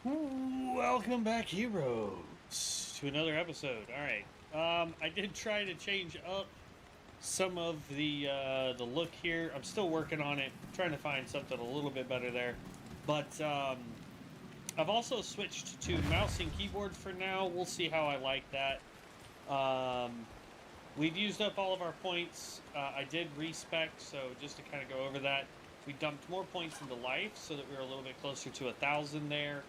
Welcome back, heroes, to another episode. All right, I did try to change up some of the look here. I'm still working on it, trying to find something a little bit better there. But I've also switched to mouse and keyboard for now. We'll see how I like that. Um, we've used up all of our points. I did respec, so just to kind of go over that, we dumped more points into life so that we were a little bit closer to 1,000 there.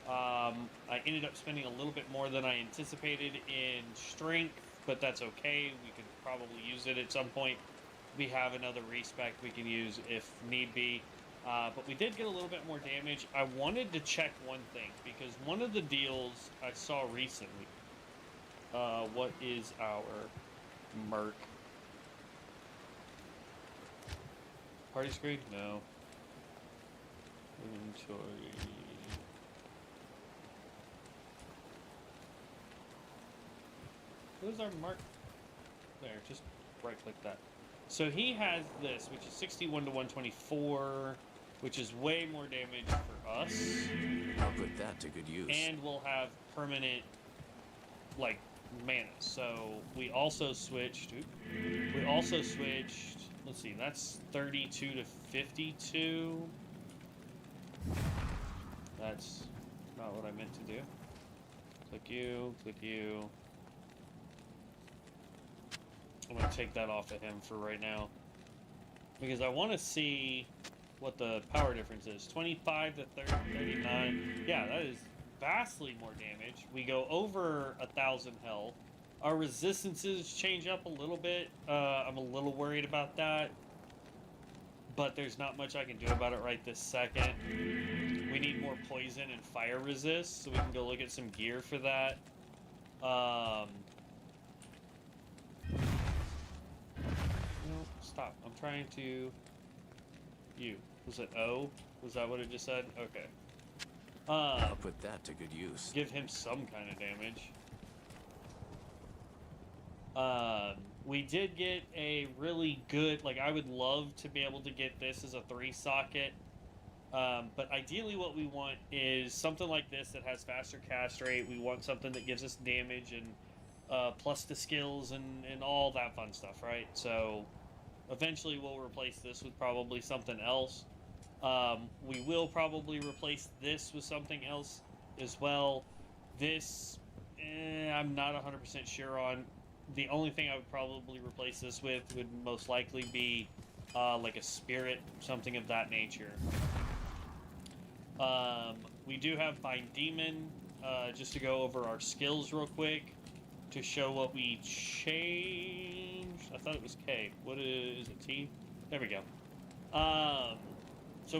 I ended up spending a little bit more than I anticipated in strength, but that's okay. We could probably use it at some point. We have another respec we can use if need be. But we did get a little bit more damage. I wanted to check one thing, because one of the deals I saw recently, what is our Merc? Party screen? No. Inventory. Where's our mark? There, just right click that. So he has this, which is 61 to 124, which is way more damage for us. I'll put that to good use. And we'll have permanent, like, mana. So we also switched. Let's see, that's 32 to 52. That's not what I meant to do. Click you, click you. I'm going to take that off of him for right now, because I want to see what the power difference is. 25 to 30, 39. Yeah, that is vastly more damage. We go over 1,000 health. Our resistances change up a little bit. I'm a little worried about that, but there's not much I can do about it right this second. We need more poison and fire resist, so we can go look at some gear for that. No, stop. I'm trying to... You. Was it O? Was that what it just said? Okay. I'll put that to good use. Give him some kind of damage. We did get a really good... Like, I would love to be able to get this as a 3-socket. But ideally what we want is something like this that has faster cast rate. We want something that gives us damage and plus the skills and all that fun stuff, right? So eventually we'll replace this with probably something else. We will probably replace this with something else as well. This, I'm not 100% sure on. The only thing I would probably replace this with would most likely be like a spirit, something of that nature. We do have Bind Demon, just to go over our skills real quick, to show what we changed. I thought it was K. What is it, T? There we go. So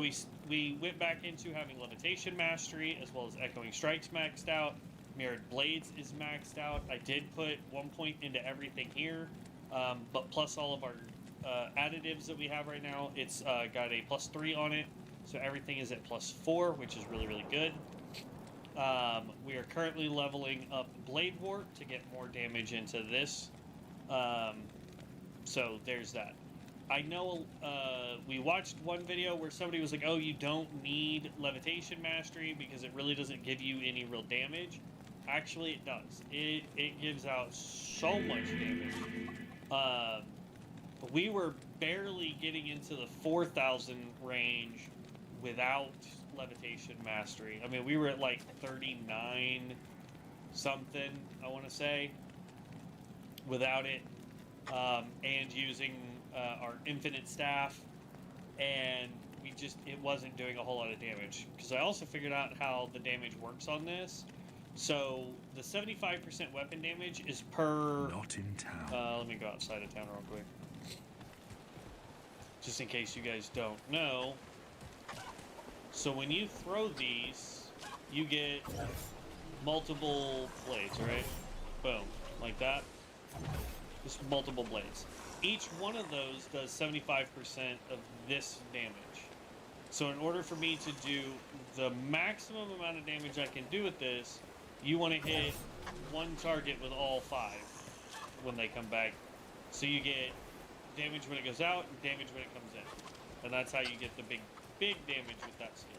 we went back into having Levitation Mastery, as well as Echoing Strikes maxed out. Mirrored Blades is maxed out. I did put 1 point into everything here, but plus all of our additives that we have right now, it's got a +3 on it. So everything is at +4, which is really, really good. We are currently leveling up Blade Warp to get more damage into this. So there's that. I know we watched one video where somebody was like, oh, you don't need Levitation Mastery because it really doesn't give you any real damage. Actually, it does. It gives out so much damage. We were barely getting into the 4,000 range without Levitation Mastery. I mean, we were at like 39 something, I want to say, without it, and using our Infinite Staff, and it wasn't doing a whole lot of damage. Because I also figured out how the damage works on this. So the 75% weapon damage is per... Not in town. Let me go outside of town real quick, just in case you guys don't know. So when you throw these, you get multiple blades, right? Boom, like that. Just multiple blades. Each one of those does 75% of this damage. So in order for me to do the maximum amount of damage I can do with this, you want to hit one target with all 5 when they come back. So you get damage when it goes out and damage when it comes in. And that's how you get the big damage with that skill.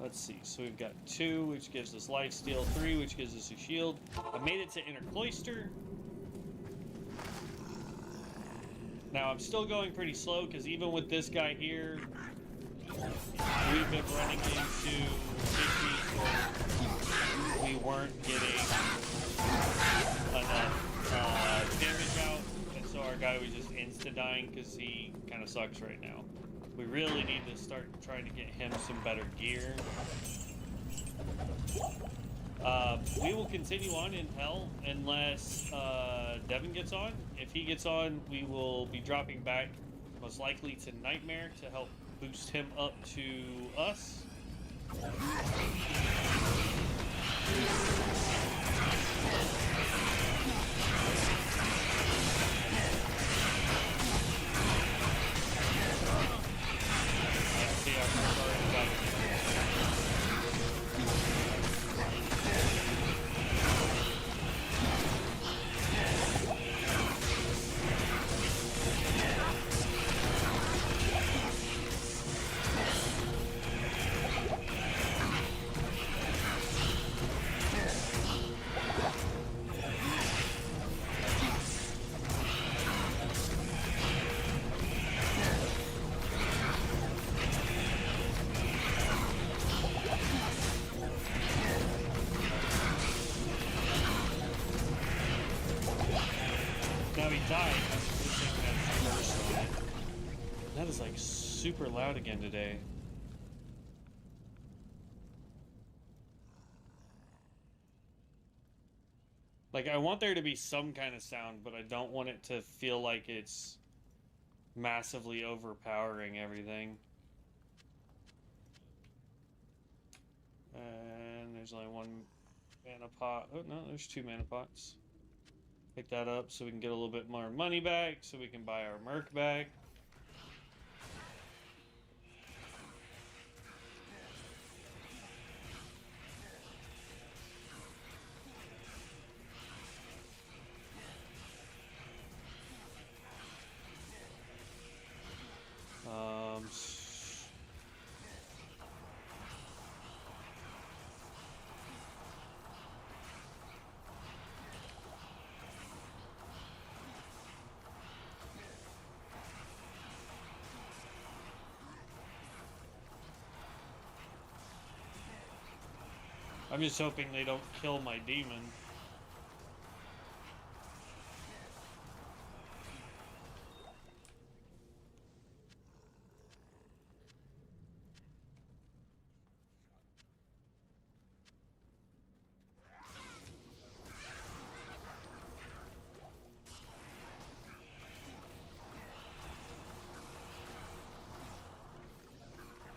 Let's see. So we've got 2, which gives us lifesteal, 3, which gives us a shield. I made it to Inner Cloister. Now I'm still going pretty slow because even with this guy here, we've been running into issues where we weren't getting enough damage out, and so our guy was just insta-dying because he kind of sucks right now. We really need to start trying to get him some better gear. We will continue on in Hell unless Devin gets on. If he gets on, we will be dropping back most likely to Nightmare to help boost him up to us. Let's see how far it's got. Now he died. That is like super loud again today. Like, I want there to be some kind of sound, but I don't want it to feel like it's massively overpowering everything. And there's only 1 mana pot. Oh, no, there's 2 mana pots. Pick that up so we can get a little bit more money back, so we can buy our merc back. I'm just hoping they don't kill my demon.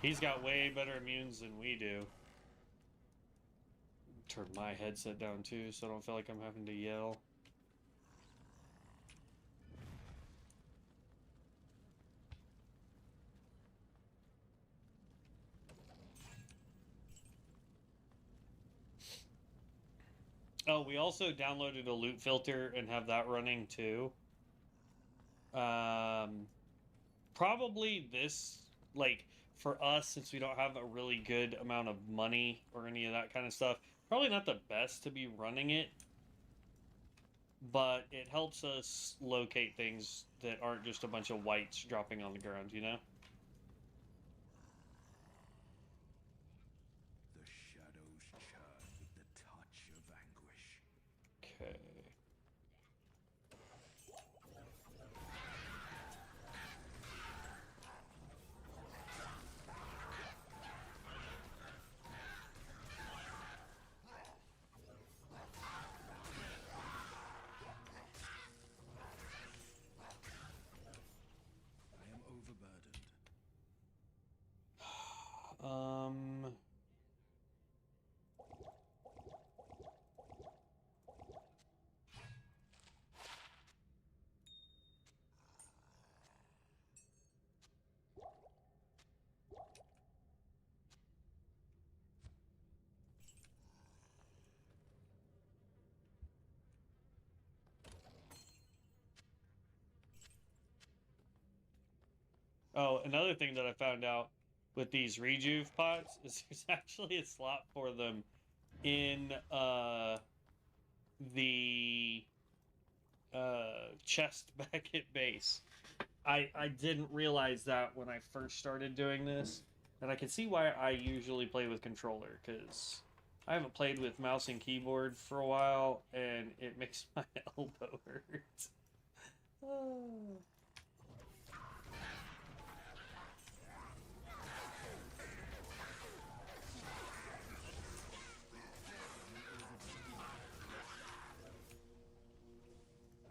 He's got way better immunes than we do. Turn my headset down too, so I don't feel like I'm having to yell. Oh, we also downloaded a loot filter and have that running too. Probably this, like, for us, since we don't have a really good amount of money or any of that kind of stuff, probably not the best to be running it, but it helps us locate things that aren't just a bunch of whites dropping on the ground, you know? The shadows churn with the touch of anguish. Okay. I am overburdened. Oh, another thing that I found out with these rejuve pots is there's actually a slot for them in the chest back at base. I didn't realize that when I first started doing this, and I can see why I usually play with controller, because I haven't played with mouse and keyboard for a while, and it makes my elbow hurt. Oh. I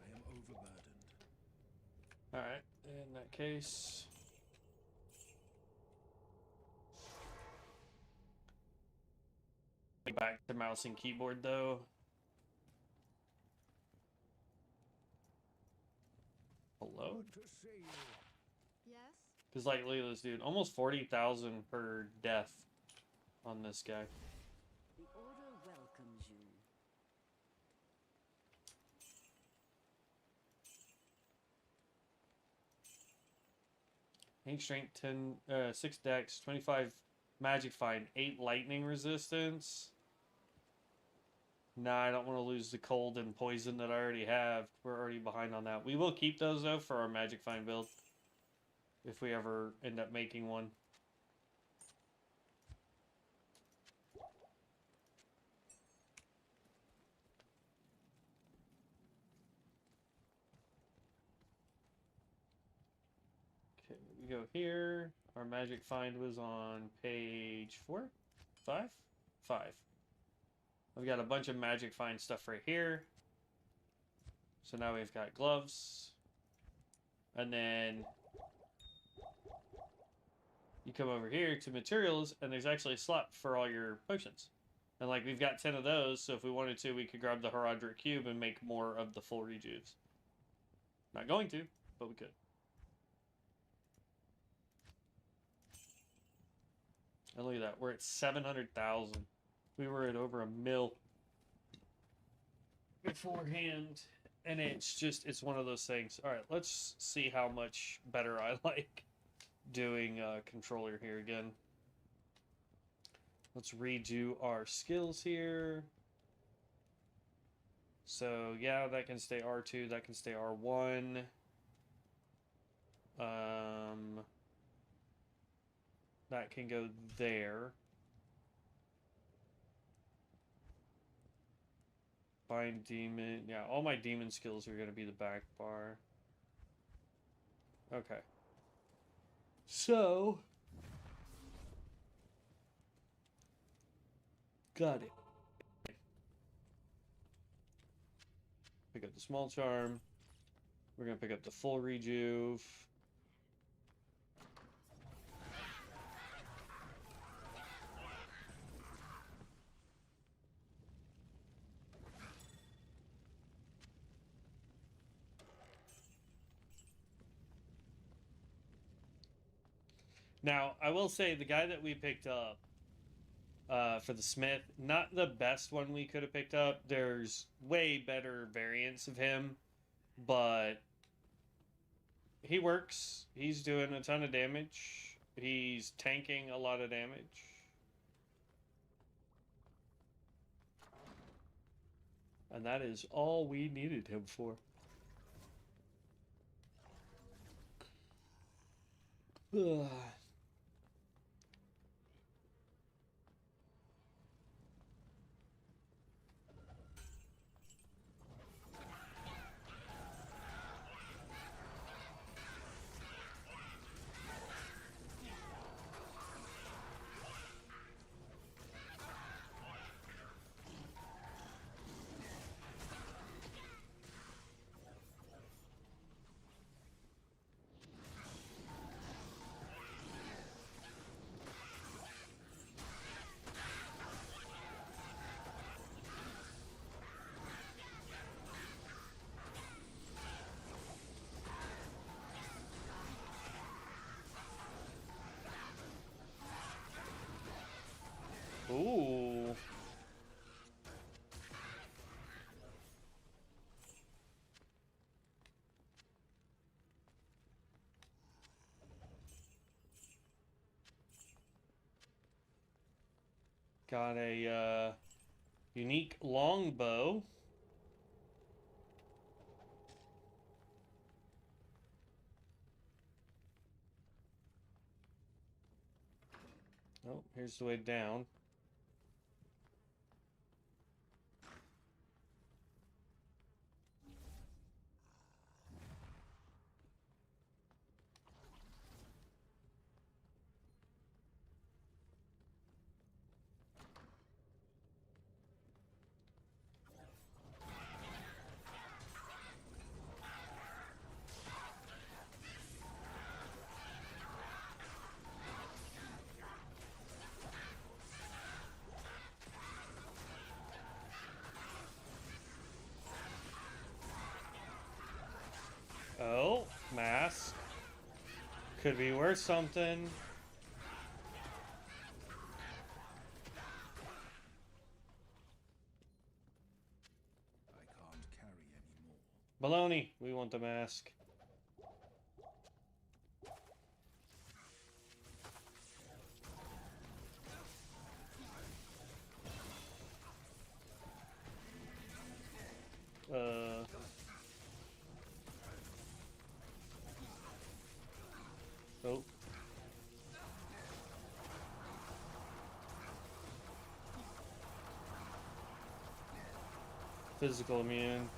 am overburdened. Alright, in that case... back to mouse and keyboard, though. Hello? Good to see you. Yes? Because, like, look at this dude. Almost 40,000 per death on this guy. The Order welcomes you. Hank strength 10, 6 dex, 25 magic find, 8 lightning resistance. Nah, I don't want to lose the cold and poison that I already have. We're already behind on that. We will keep those, though, for our magic find build. If we ever end up making one. Okay, we go here. Our magic find was on page 4? 5? 5. We've got a bunch of magic find stuff right here. So now we've got gloves. And then you come over here to materials, and there's actually a slot for all your potions. And like we've got 10 of those, so if we wanted to, we could grab the Herodric Cube and make more of the full rejuves. Not going to, but we could. And look at that, we're at 700,000. We were at over 1 mil beforehand, and it's one of those things. All right, let's see how much better I like doing controller here again. Let's redo our skills here. So yeah, that can stay R2, that can stay R1. That can go there. Bind demon. Yeah, all my demon skills are going to be the back bar. Okay. So. Got it. Pick up the small charm. We're going to pick up the full rejuve. Now, I will say the guy that we picked up for the Smith, not the best one we could have picked up. There's way better variants of him, but he works. He's doing a ton of damage. He's tanking a lot of damage. And that is all we needed him for. Ugh. Ooh. Got a unique longbow. Oh, here's the way down. Oh, mask. Could be worth something. I can't carry anymore. Baloney, we want the mask. Oh. Physical immune.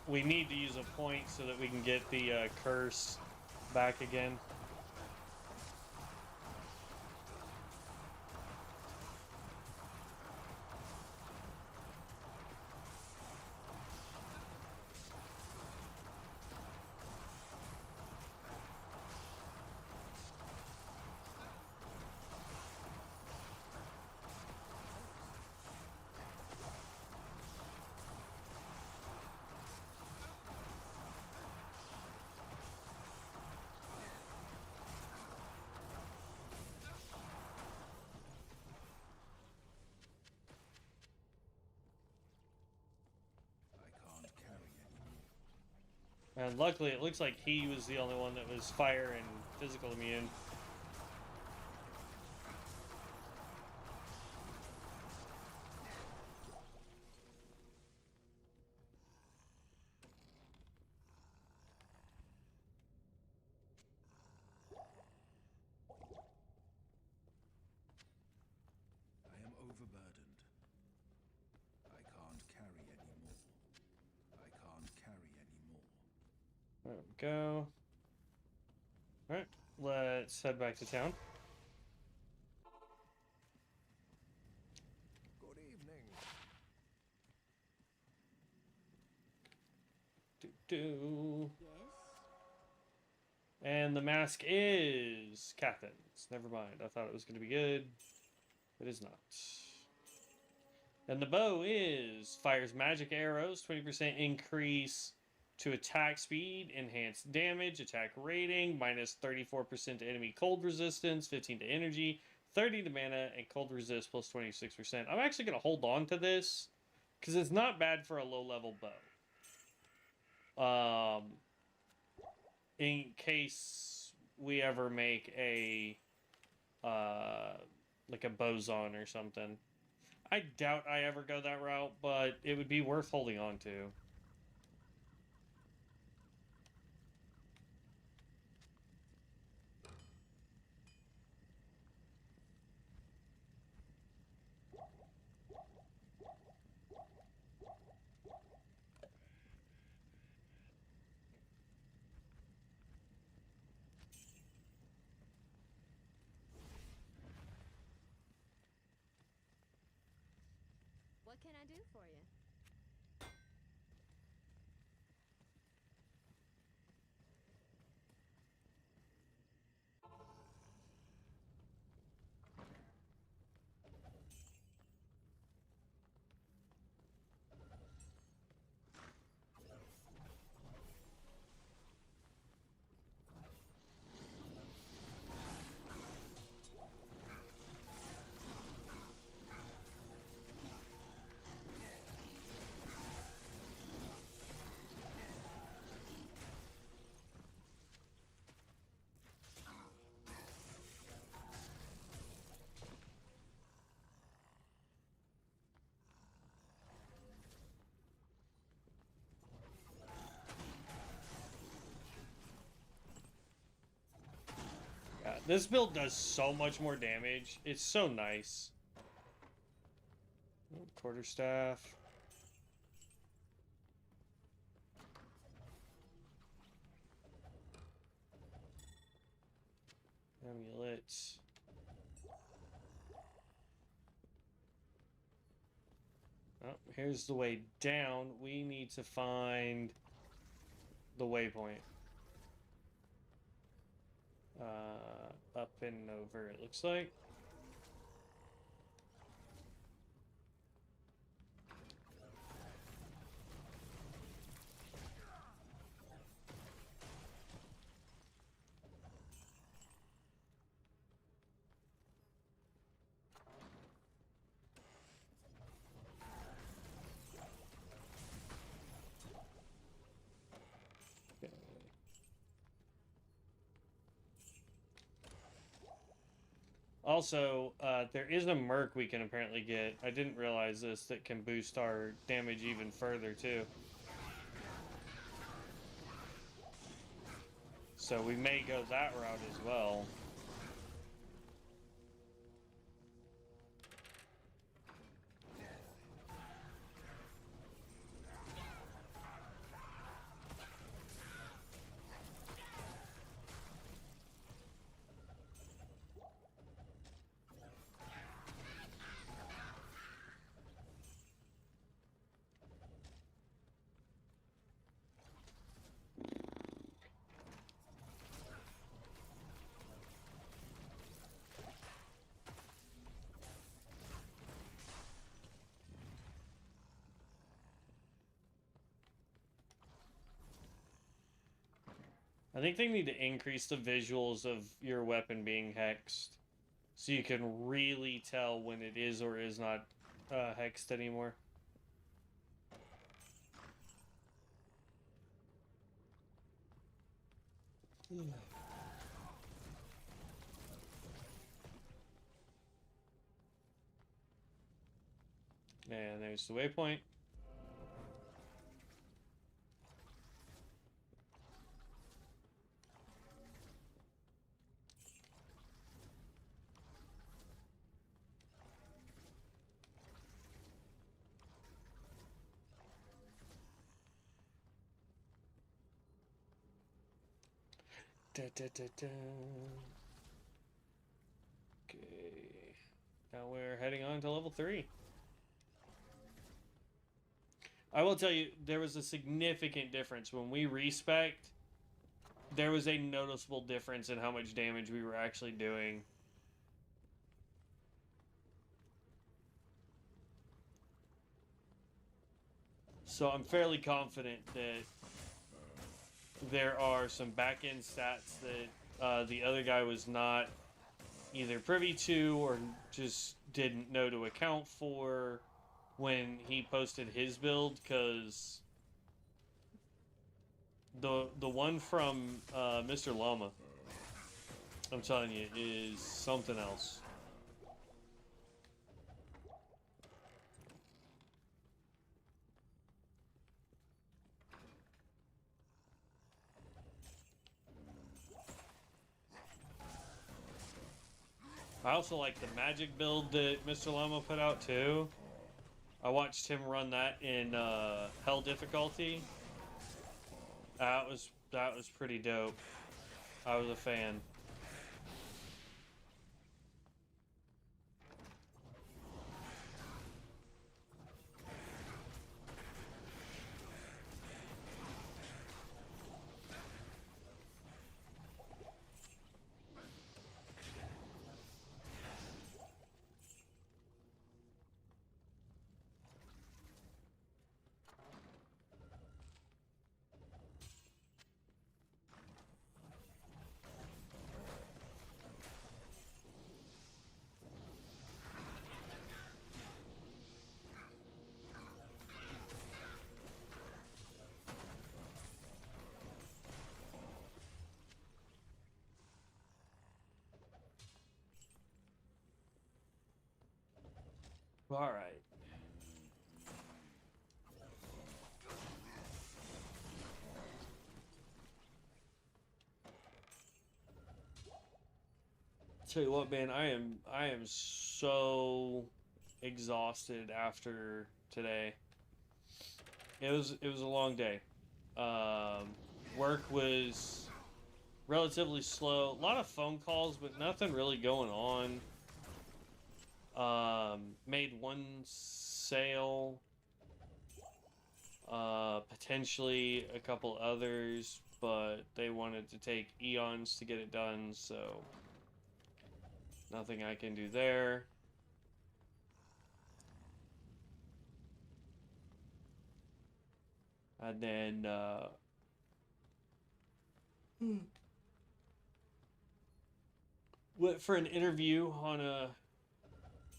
We need to use a point so that we can get the curse back again. I can't carry anymore. And luckily, it looks like he was the only one that was fire and physical immune. I am overburdened. I can't carry anymore. I can't carry anymore. There we go. Alright, let's head back to town. Good evening. Do. Yes? And the mask is Cathin's. Never mind. I thought it was going to be good. It is not. And the bow is fires magic arrows, 20% increase to attack speed, enhanced damage, attack rating, minus 34% to enemy cold resistance, 15 to energy, 30 to mana, and cold resist plus 26%. I'm actually going to hold on to this because it's not bad for a low-level bow. In case we ever make a like a boson or something. I doubt I ever go that route, but it would be worth holding on to. What can I do for you? This build does so much more damage. It's so nice. Quarterstaff. Amulets. Oh, here's the way down. We need to find the waypoint. Up and over, it looks like. Also, there is a merc we can apparently get. I didn't realize this, that can boost our damage even further, too. So we may go that route as well. I think they need to increase the visuals of your weapon being hexed, so you can really tell when it is or is not hexed anymore. And there's the waypoint. Da, da, da, da. Okay. Now we're heading on to level 3. I will tell you, there was a significant difference. When we respec'd, there was a noticeable difference in how much damage we were actually doing. So I'm fairly confident that there are some back-end stats that the other guy was not either privy to or just didn't know to account for when he posted his build, because the one from Mr. Llama, I'm telling you, is something else. I also like the magic build that Mr. Llama put out too. I watched him run that in hell difficulty. That was pretty dope. I was a fan. All right. Tell you what, man, I am so exhausted after today. It was a long day. Work was relatively slow. A lot of phone calls, but nothing really going on. Made one sale. Potentially a couple others, but they wanted to take eons to get it done, so nothing I can do there. And then, went for an interview on a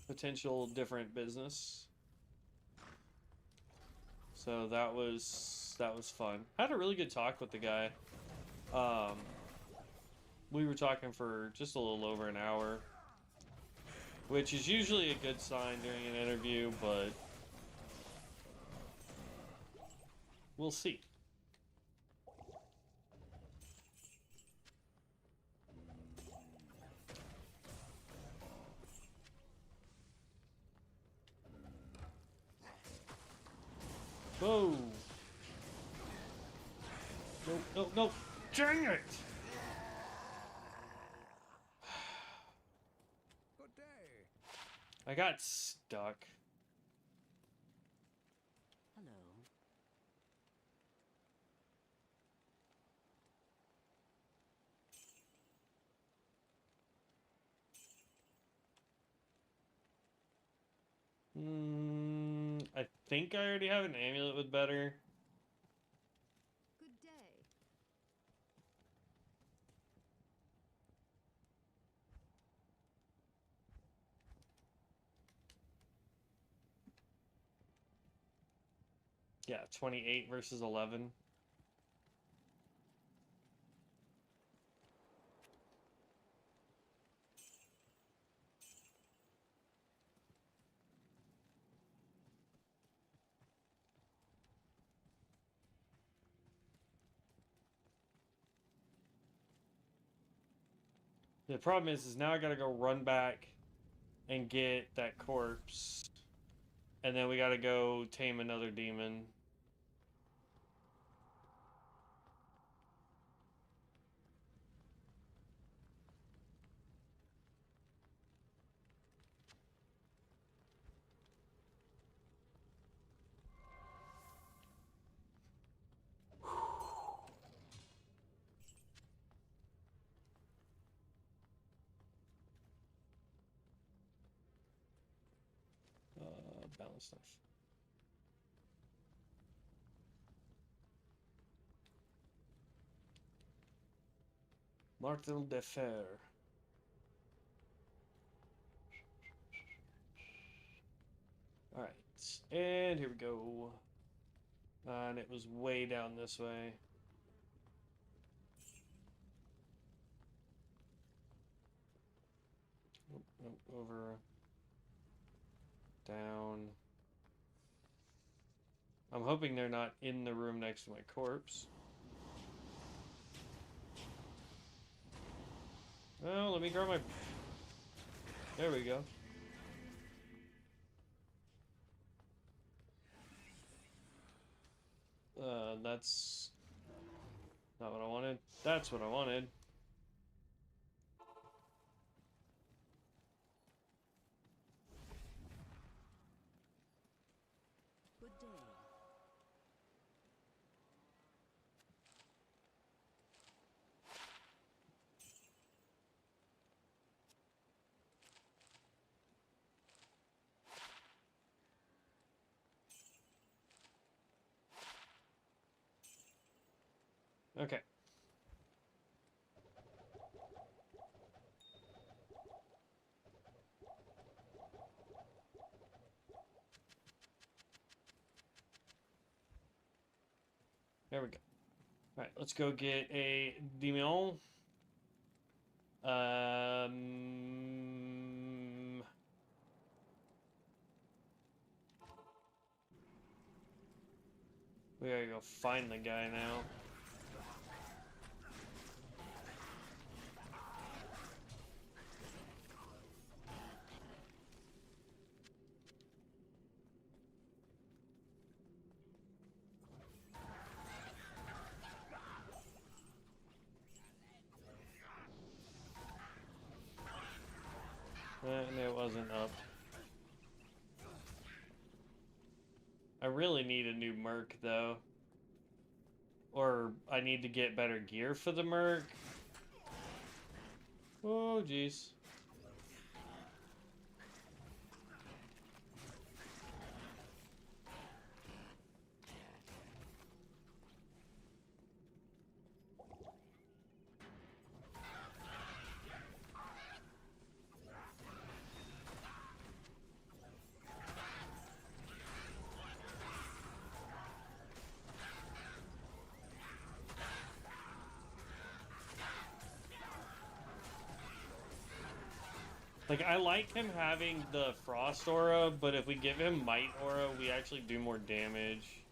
potential different business. So that was fun. Had a really good talk with the guy. We were talking for just a little over an hour, which is usually a good sign during an interview, but we'll see. Whoa! Nope, nope, nope! Dang it! Good day. I got stuck. Hello. I think I already have an amulet with better. Good day. Yeah, 28 versus 11. The problem is now I gotta go run back and get that corpse. And then we gotta go tame another demon. Balance stuff. Martel de Fer. Alright, and here we go. And it was way down this way. Over. Down. I'm hoping they're not in the room next to my corpse. Oh, let me grab my... There we go. That's not what I wanted. That's what I wanted. Good day. Okay. There we go. Alright, let's go get a Demion. We gotta go find the guy now. I really need a new Merc, though. Or I need to get better gear for the Merc. Oh, jeez. Like, I like him having the Frost Aura, but if we give him Might Aura, we actually do more damage.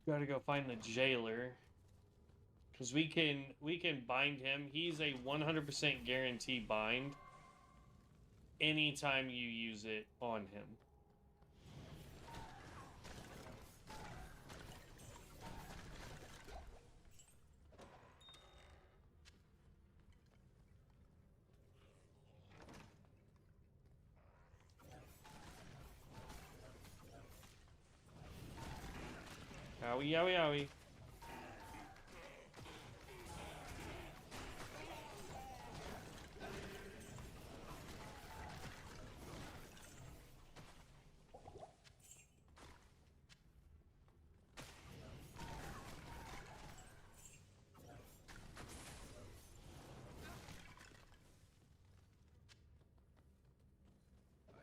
Gotta go find the jailer. Because we can bind him. He's a 100% guarantee bind anytime you use it on him. Owie, owie, owie.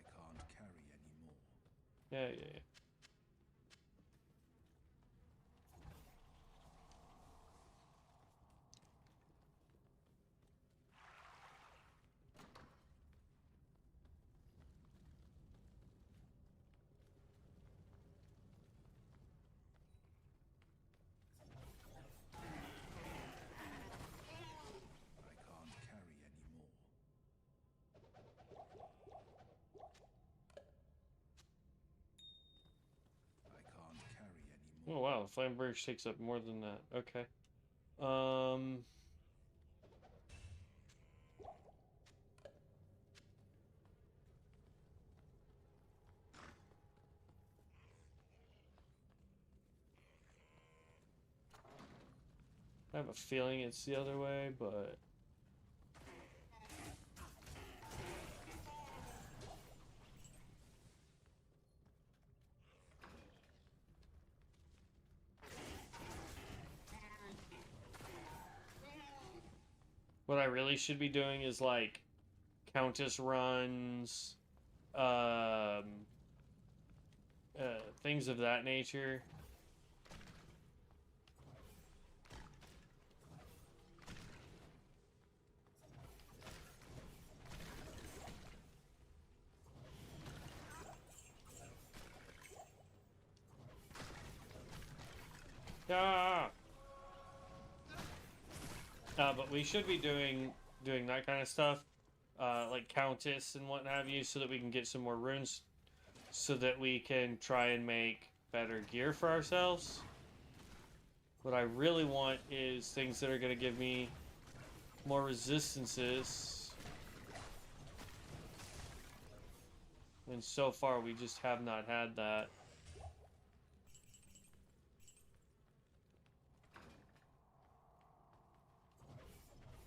I can't carry anymore. Yeah. I can't carry anymore. I can't carry Oh anymore. wow, Flame Burst takes up more than that. Okay. I have a feeling it's the other way, but what I really should be doing is like Countess runs, things of that nature. Yeah. But we should be doing that kind of stuff, like Countess and what have you, so that we can get some more runes, so that we can try and make better gear for ourselves. What I really want is things that are going to give me more resistances. And so far, we just have not had that.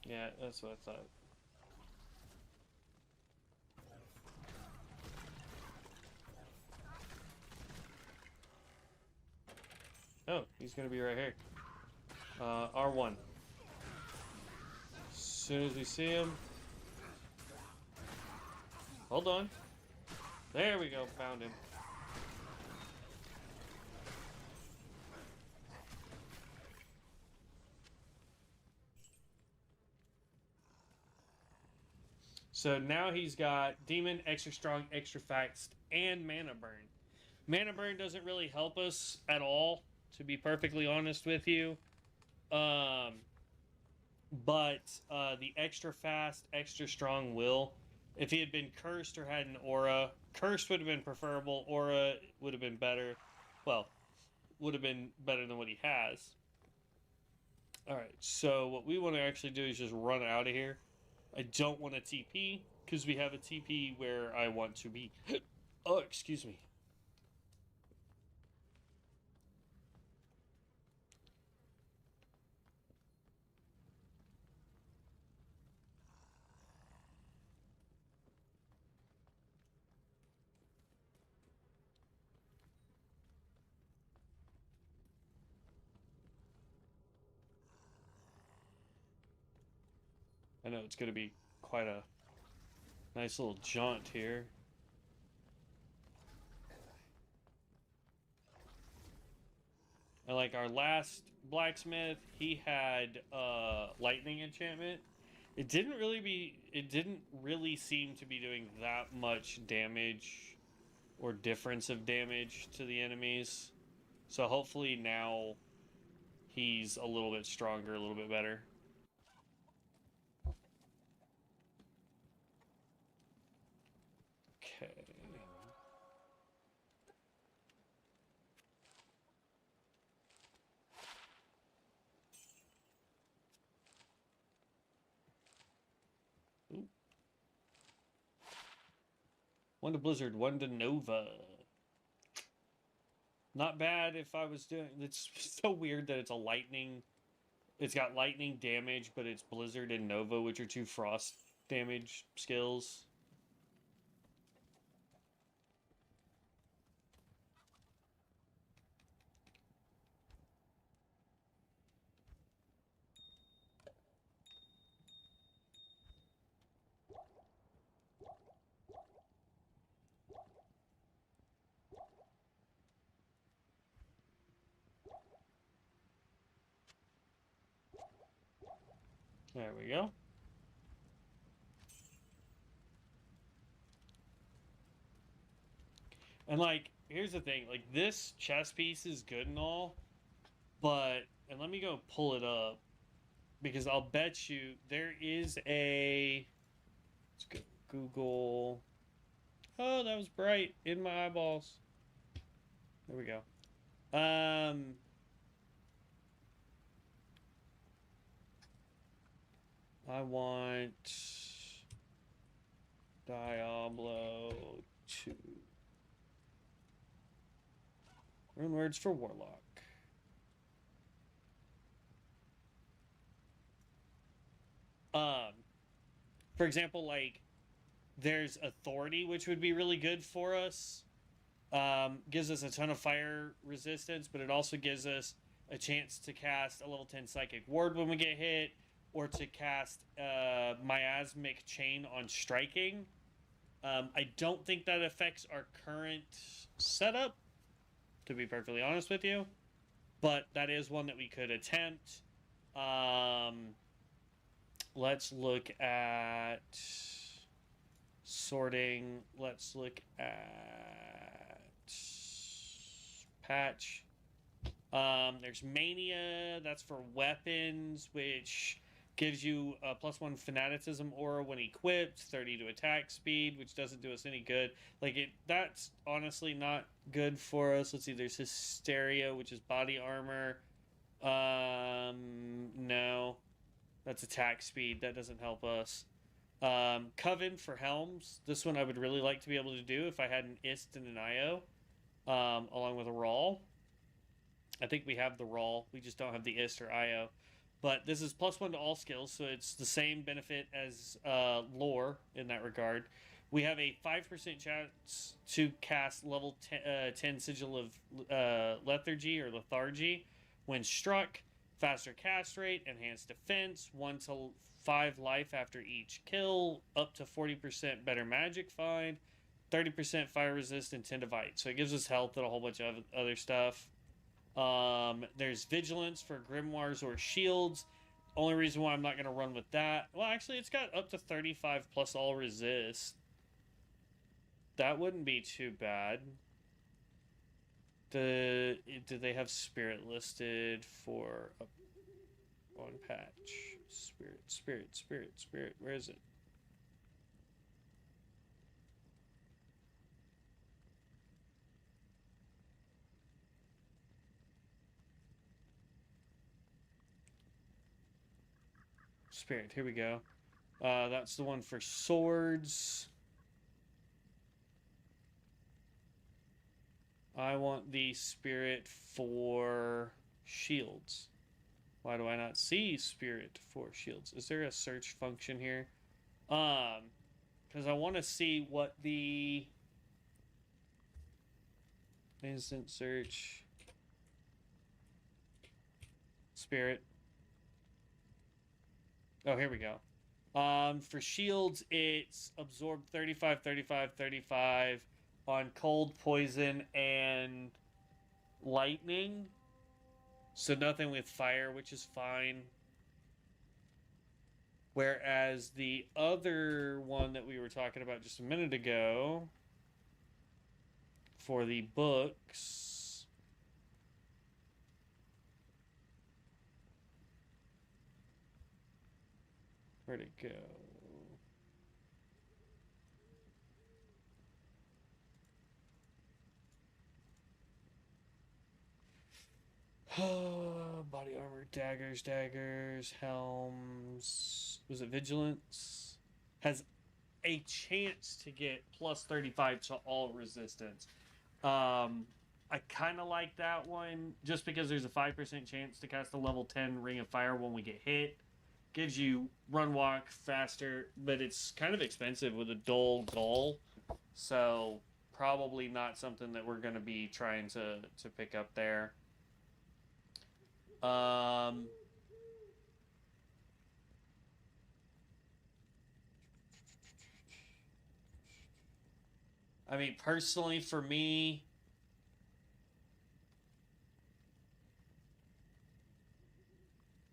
Yeah, that's what I thought. Oh, he's gonna be right here. R1. As soon as we see him. Hold on. There we go, found him. So now he's got Demon, Extra Strong, Extra Fast, and Mana Burn. Mana Burn doesn't really help us at all, to be perfectly honest with you. But the Extra Fast, Extra Strong will. If he had been cursed or had an aura, cursed would have been preferable. Aura would have been better. Well, would have been better than what he has. Alright, so what we want to actually do is just run out of here. I don't want a TP, because we have a TP where I want to be. Oh, excuse me. I know it's going to be quite a nice little jaunt here. And like our last blacksmith, he had lightning enchantment. It didn't really seem to be doing that much damage or difference of damage to the enemies. So hopefully now he's a little bit stronger, a little bit better. Okay. Ooh. One to Blizzard, one to Nova. Not bad if I was doing... It's so weird that it's a lightning... It's got lightning damage, but it's Blizzard and Nova, which are two frost damage skills. There we go. And, like, here's the thing. Like, this chess piece is good and all, but... And let me go pull it up, because I'll bet you there is a... Let's go Google... Oh, that was bright in my eyeballs. There we go. I want Diablo 2. Rune words for Warlock. For example, like, there's Authority, which would be really good for us. Gives us a ton of fire resistance, but it also gives us a chance to cast a level 10 Psychic Ward when we get hit, or to cast Miasmic Chain on striking. I don't think that affects our current setup, to be perfectly honest with you, but that is one that we could attempt. Let's look at sorting. Let's look at patch. There's Mania. That's for weapons, which gives you a +1 Fanaticism aura when equipped, 30 to attack speed, which doesn't do us any good. Like, that's honestly not good for us. Let's see, there's Hysteria, which is body armor. No. That's attack speed. That doesn't help us. Coven for helms. This one I would really like to be able to do if I had an IST and an IO, along with a Rawl. I think we have the Rawl. We just don't have the IST or IO. But this is +1 to all skills, so it's the same benefit as lore in that regard, We have a 5% chance to cast level 10 Sigil of Lethargy or Lethargy when struck. Faster cast rate, enhanced defense, 1 to 5 life after each kill, up to 40% better magic find, 30% fire resist, and 10 to bite. So it gives us health and a whole bunch of other stuff. There's vigilance for grimoires or shields. Only reason why I'm not going to run with that. Well, actually, it's got up to 35 plus all resist. That wouldn't be too bad. Do they have spirit listed for one patch? Spirit. Where is it? Spirit, here we go. That's the one for swords. I want the spirit for shields. Why do I not see spirit for shields? Is there a search function here? Because I want to see what the instant search spirit. Oh, here we go. For shields, it's absorb 35, 35, 35 on cold, poison, and lightning. So nothing with fire, which is fine. Whereas the other one that we were talking about just a minute ago for the books, where'd it go? Body armor, daggers, helms. Was it vigilance? Has a chance to get plus 35 to all resistance. I kind of like that one just because there's a 5% chance to cast a level 10 Ring of Fire when we get hit. Gives you run walk faster, but it's kind of expensive with a dull goal. So probably not something that we're going to be trying to pick up there. I mean, personally, for me,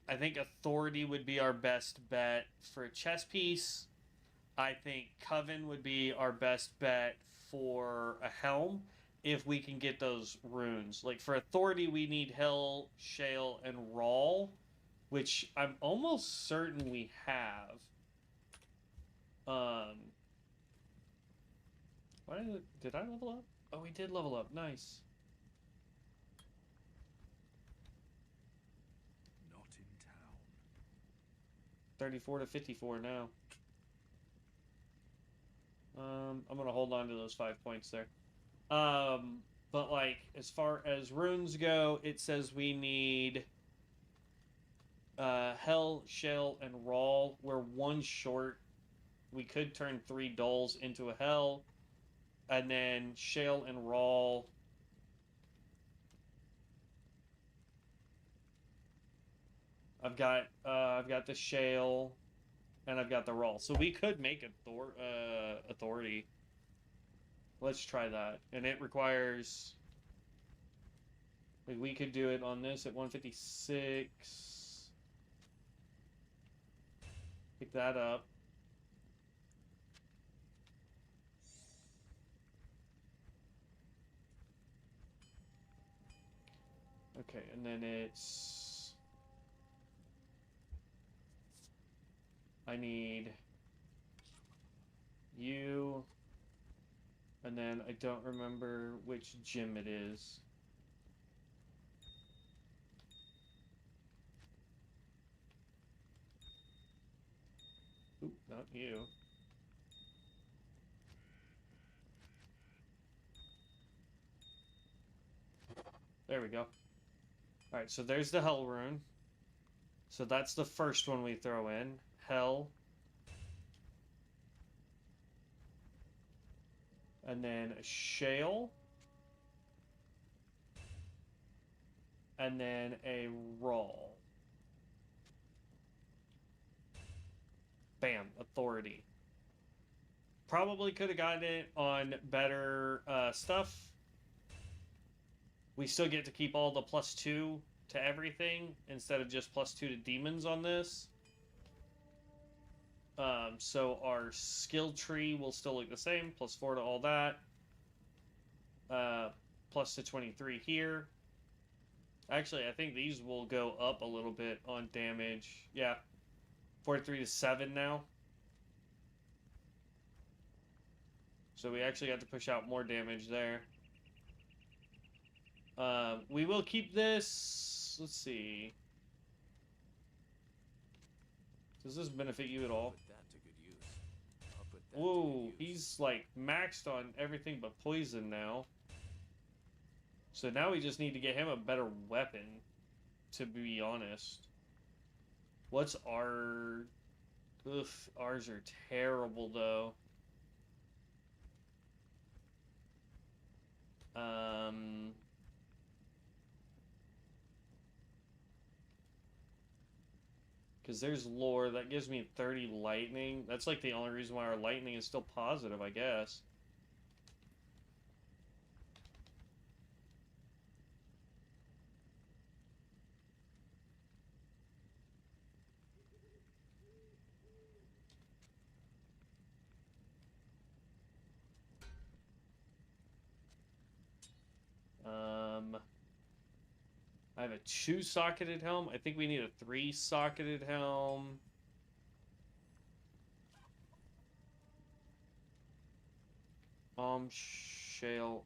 I think Authority would be our best bet for a chess piece. I think Coven would be our best bet for a helm if we can get those runes. Like for Authority, we need Hell, Shale, and Rawl, which I'm almost certain we have. Did I level up? Oh, we did level up. Nice. Not in town. 34 to 54 now. I'm gonna hold on to those 5 points there. But like as far as runes go, it says we need Hell, Shell, and Rawl. We're one short. We could turn 3 dulls into a Hell, and then Shale and Rawl. I've got the Shale, and I've got the Rawl. So we could make Authority. Let's try that. And it requires... Like, we could do it on this at 156. Pick that up. Okay, and then it's... I need you, and then I don't remember which gym it is. Oop, not you. There we go. Alright, so there's the Hell rune. So that's the first one we throw in. Hell. And then a shale. And then a roll. Bam, authority. Probably could have gotten it on better stuff. We still get to keep all the +2 to everything instead of just +2 to demons on this. So our skill tree will still look the same, +4 to all that. Plus to 23 here. Actually, I think these will go up a little bit on damage. Yeah, 43 to 7 now. So we actually got to push out more damage there. We will keep this. Let's see. Does this benefit you at all? Put that to good use. I'll put that to Whoa, good use. he's like maxed on everything but poison now. So now we just need to get him a better weapon, to be honest. What's our... Oof, ours are terrible though. Because there's lore, that gives me 30 lightning. That's like the only reason why our lightning is still positive, I guess. I have a 2-socketed helm. I think we need a 3-socketed helm. Shale,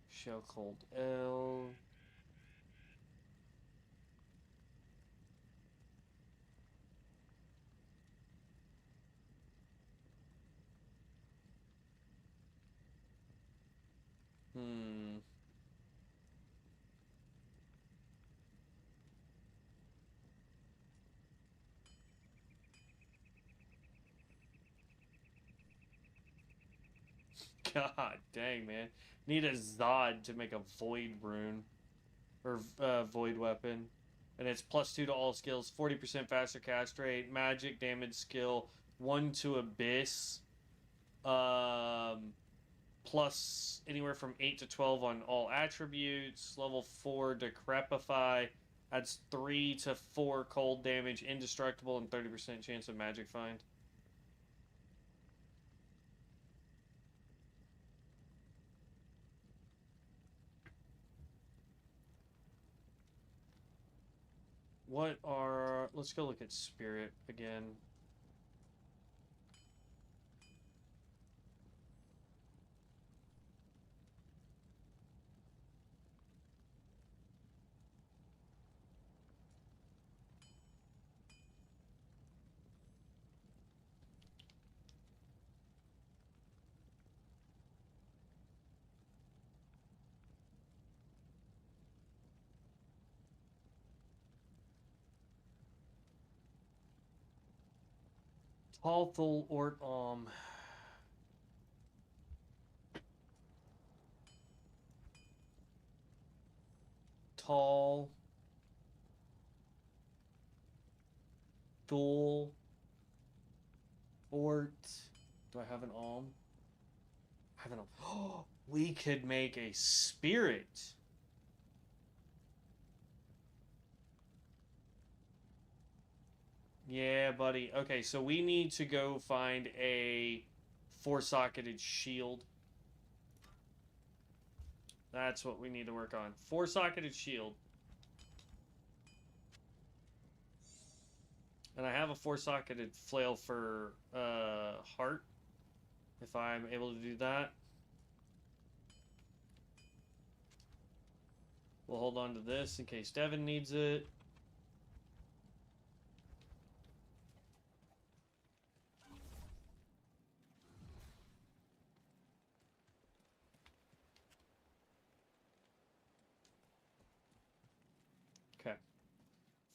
Shale Cold L. God dang, man. Need a Zod to make a Void rune. Or Void weapon. And it's +2 to all skills, 40% faster cast rate, magic damage skill, 1 to Abyss. Plus anywhere from 8 to 12 on all attributes. Level 4 Decrepify. Adds 3 to 4 cold damage, indestructible, and 30% chance of magic find. What are... Let's go look at Spirit again. Talthul Ort Tall Thul Ort. Do I have an Alm? I have an Alm. Oh, we could make a spirit. Yeah, buddy. Okay, so we need to go find a 4-socketed shield. That's what we need to work on. 4-socketed shield. And I have a 4-socketed flail for heart. If I'm able to do that. We'll hold on to this in case Devin needs it.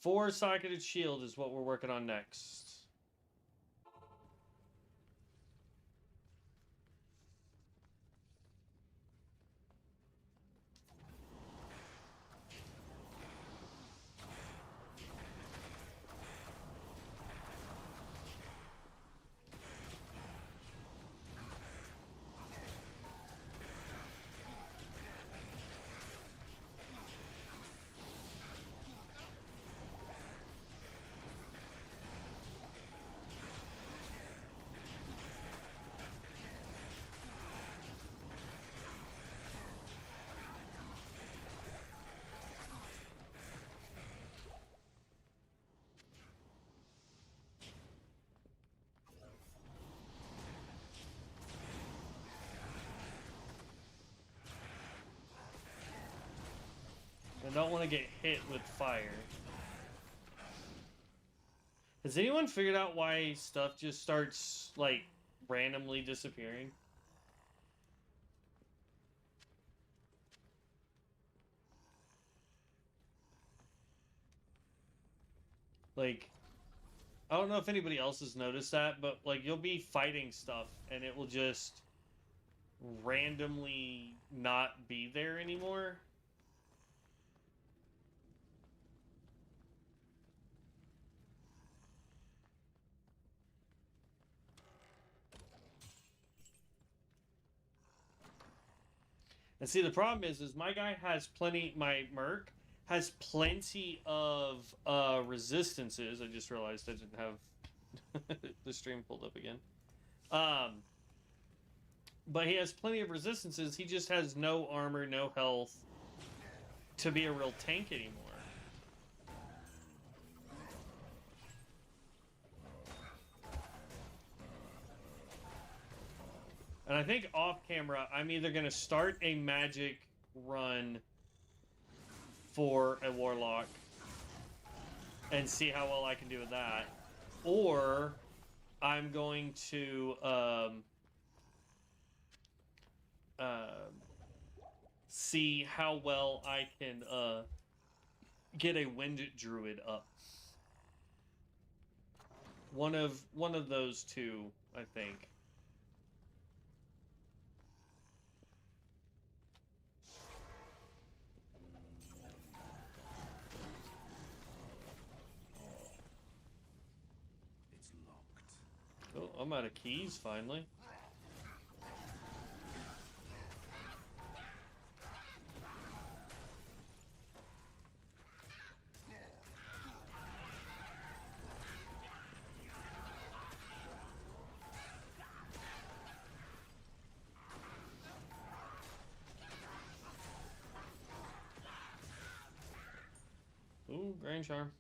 4-socketed shield is what we're working on next. I don't want to get hit with fire. Has anyone figured out why stuff just starts, like, randomly disappearing? Like, I don't know if anybody else has noticed that, but, like, you'll be fighting stuff, and it will just randomly not be there anymore. And see, the problem is my guy has plenty, my Merc has plenty of resistances. I just realized I didn't have the stream pulled up again. But he has plenty of resistances. He just has no armor, no health to be a real tank anymore. And I think off camera, I'm either going to start a magic run for a Warlock and see how well I can do with that. Or I'm going to see how well I can get a Wind Druid up. One of those two, I think. It's locked. Oh, I'm out of keys finally. Ooh, Grand Charm.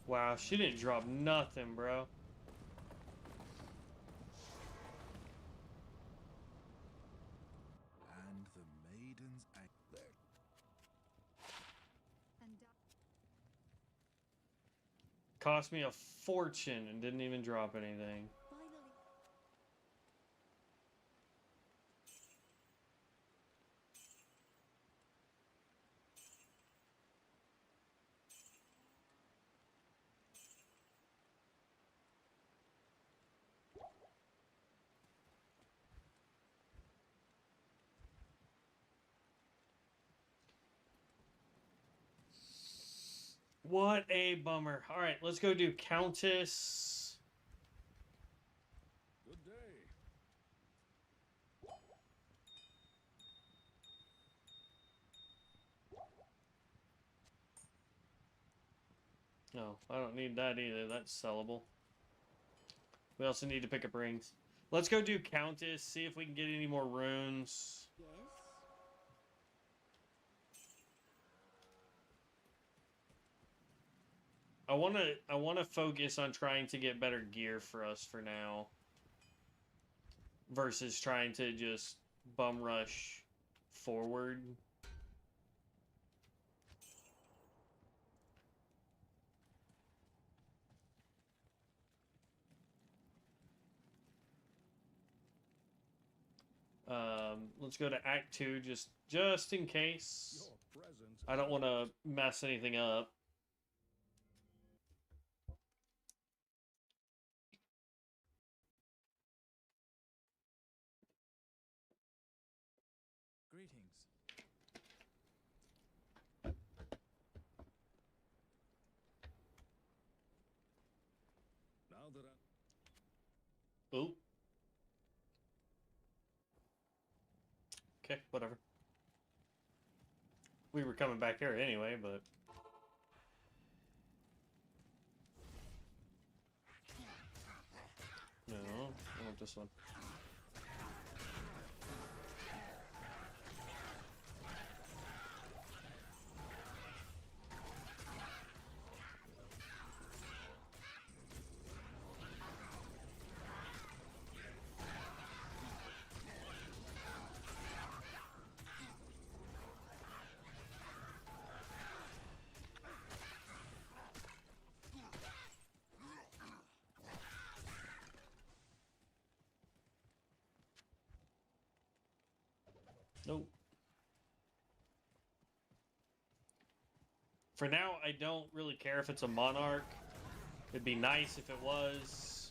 Wow, she didn't drop nothing, bro. And the maiden's there. And Cost me a fortune and didn't even drop anything. finally, What a bummer. All right, let's go do Countess. Good day. No, I don't need that either. That's sellable. We also need to pick up rings. Let's go do Countess, see if we can get any more runes. Yes. I wanna focus on trying to get better gear for us for now. Versus trying to just bum rush forward. Let's go to Act 2 just in case. Your presence. I don't want to mess anything up. Greetings. Now that Ooh. Okay, whatever. We were coming back here anyway, but... No, I want this one. Nope. For now, I don't really care if it's a monarch. It'd be nice if it was.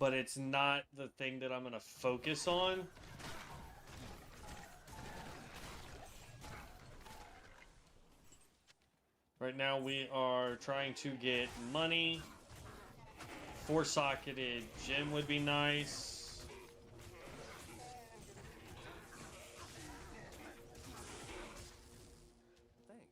But it's not the thing that I'm going to focus on. Right now, we are trying to get money. Four-socketed gem would be nice. Thanks.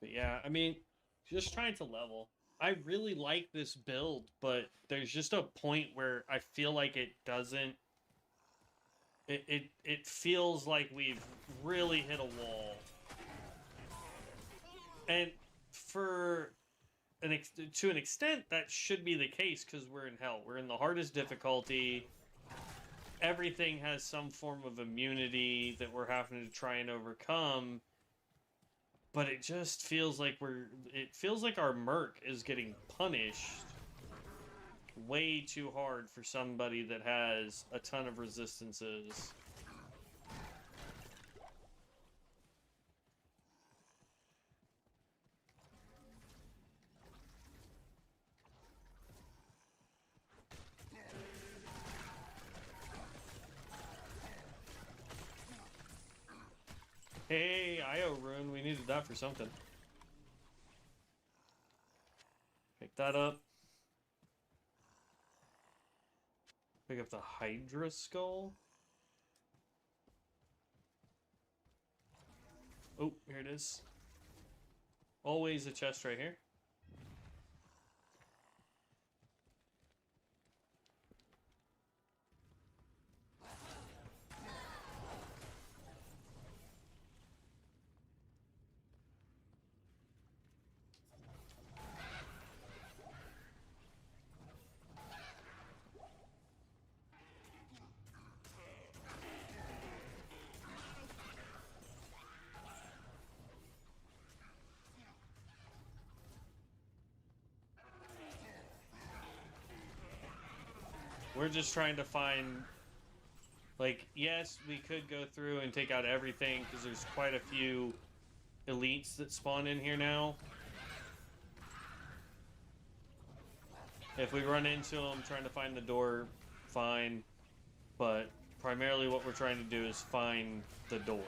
But yeah, I mean, just trying to level. I really like this build, but there's just a point where I feel like it doesn't. It feels like we've really hit a wall. And for to an extent, that should be the case because we're in hell. We're in the hardest difficulty. Everything has some form of immunity that we're having to try and overcome. But it just feels like it feels like our merc is getting punished way too hard for somebody that has a ton of resistances. Hey, IO rune, we needed that for something. Pick that up. Pick up the Hydra skull. Oh, here it is. Always a chest right here. We're just trying to find, like, yes, we could go through and take out everything because there's quite a few elites that spawn in here now. If we run into them trying to find the door, fine. But primarily what we're trying to do is find the door.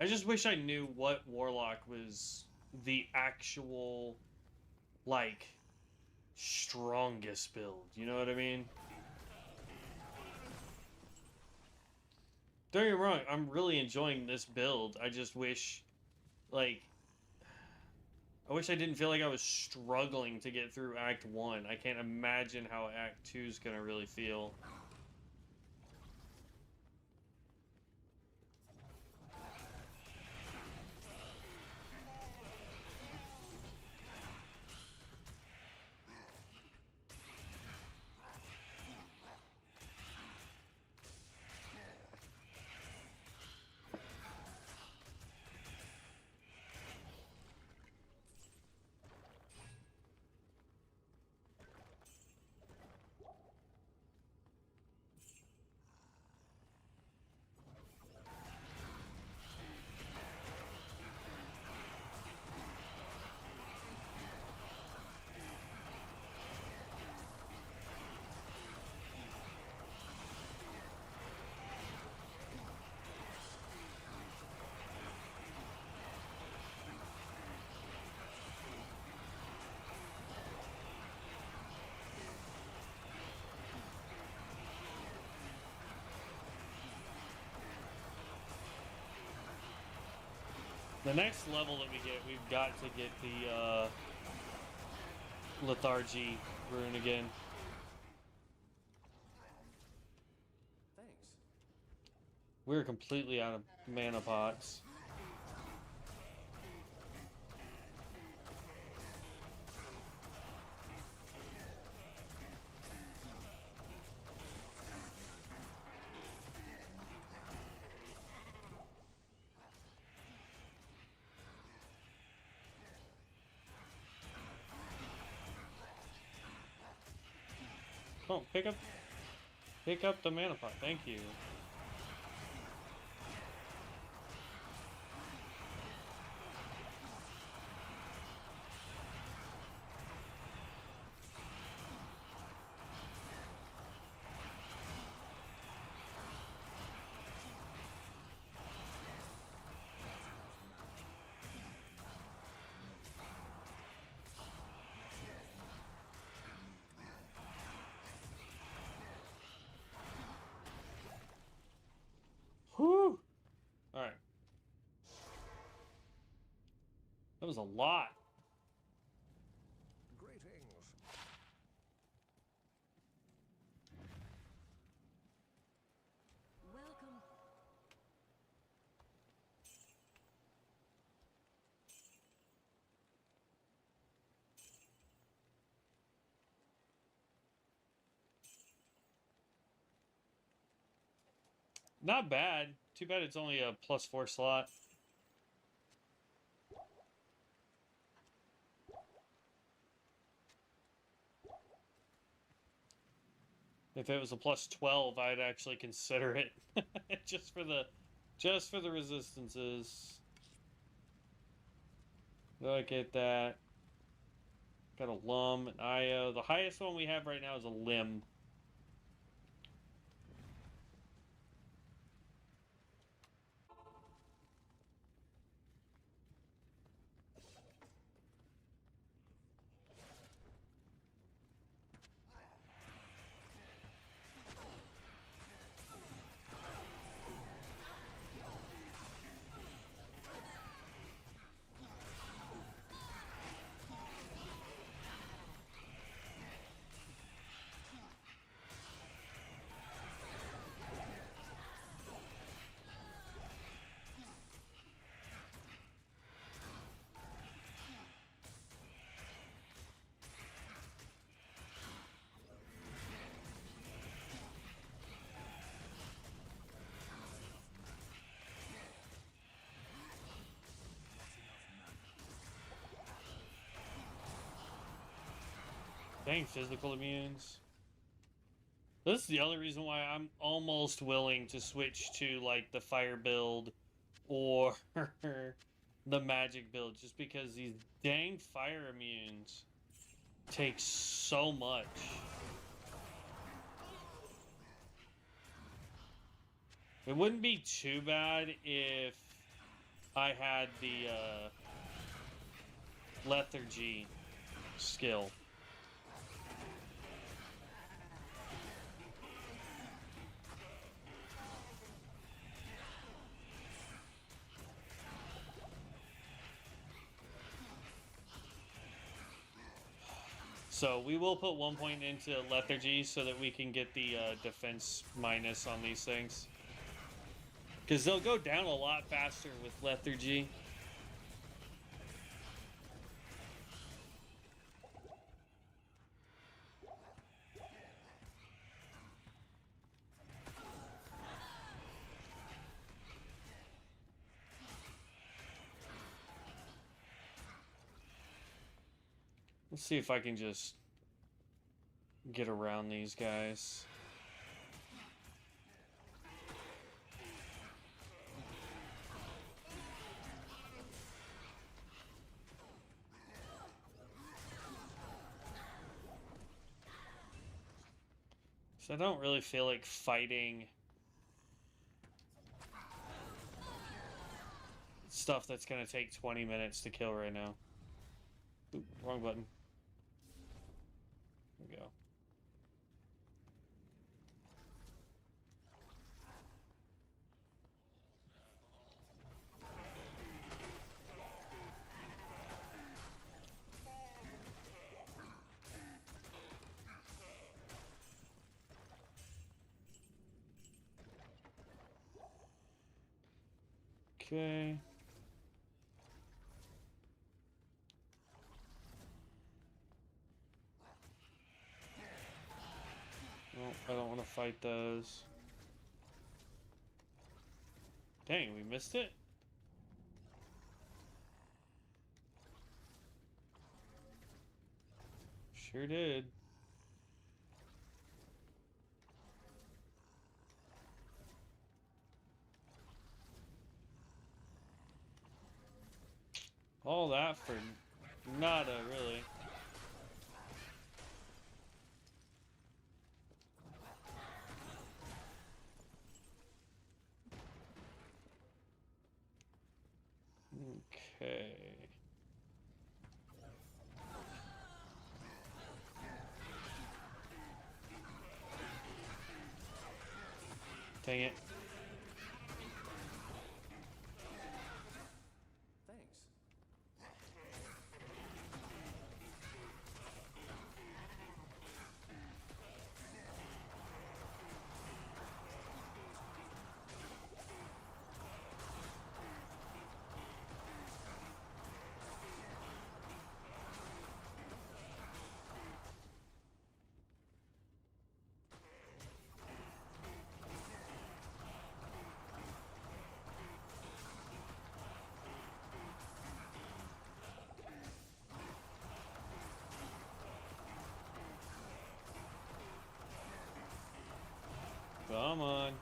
I just wish I knew what Warlock was the actual, like, strongest build. You know what I mean? Don't get me wrong, I'm really enjoying this build. I just wish, like, I wish I didn't feel like I was struggling to get through Act 1. I can't imagine how Act 2 is gonna really feel. The next level that we get, we've got to get the lethargy rune again. Thanks. We're completely out of mana pots. Oh, pick up the mana pot. Thank you. Whew. All right. That was a lot. Greetings. Welcome. Not bad. Too bad it's only a +4 slot. If it was a +12, I'd actually consider it. just for the resistances. Look at that. Got a Lum, an Io. The highest one we have right now is a Limb. Dang, physical immunes. This is the other reason why I'm almost willing to switch to, like, the fire build or the magic build, just because these dang fire immunes take so much. It wouldn't be too bad if I had the lethargy skill. So we will put 1 point into lethargy so that we can get the defense minus on these things. Because they'll go down a lot faster with lethargy. Let's see if I can just get around these guys. So I don't really feel like fighting stuff that's going to take 20 minutes to kill right now. Oop, wrong button. There we go. Okay. Well, I don't want to fight those. Dang, we missed it? Sure did. All that for nada, really. Okay. Dang it. Thanks. Come on.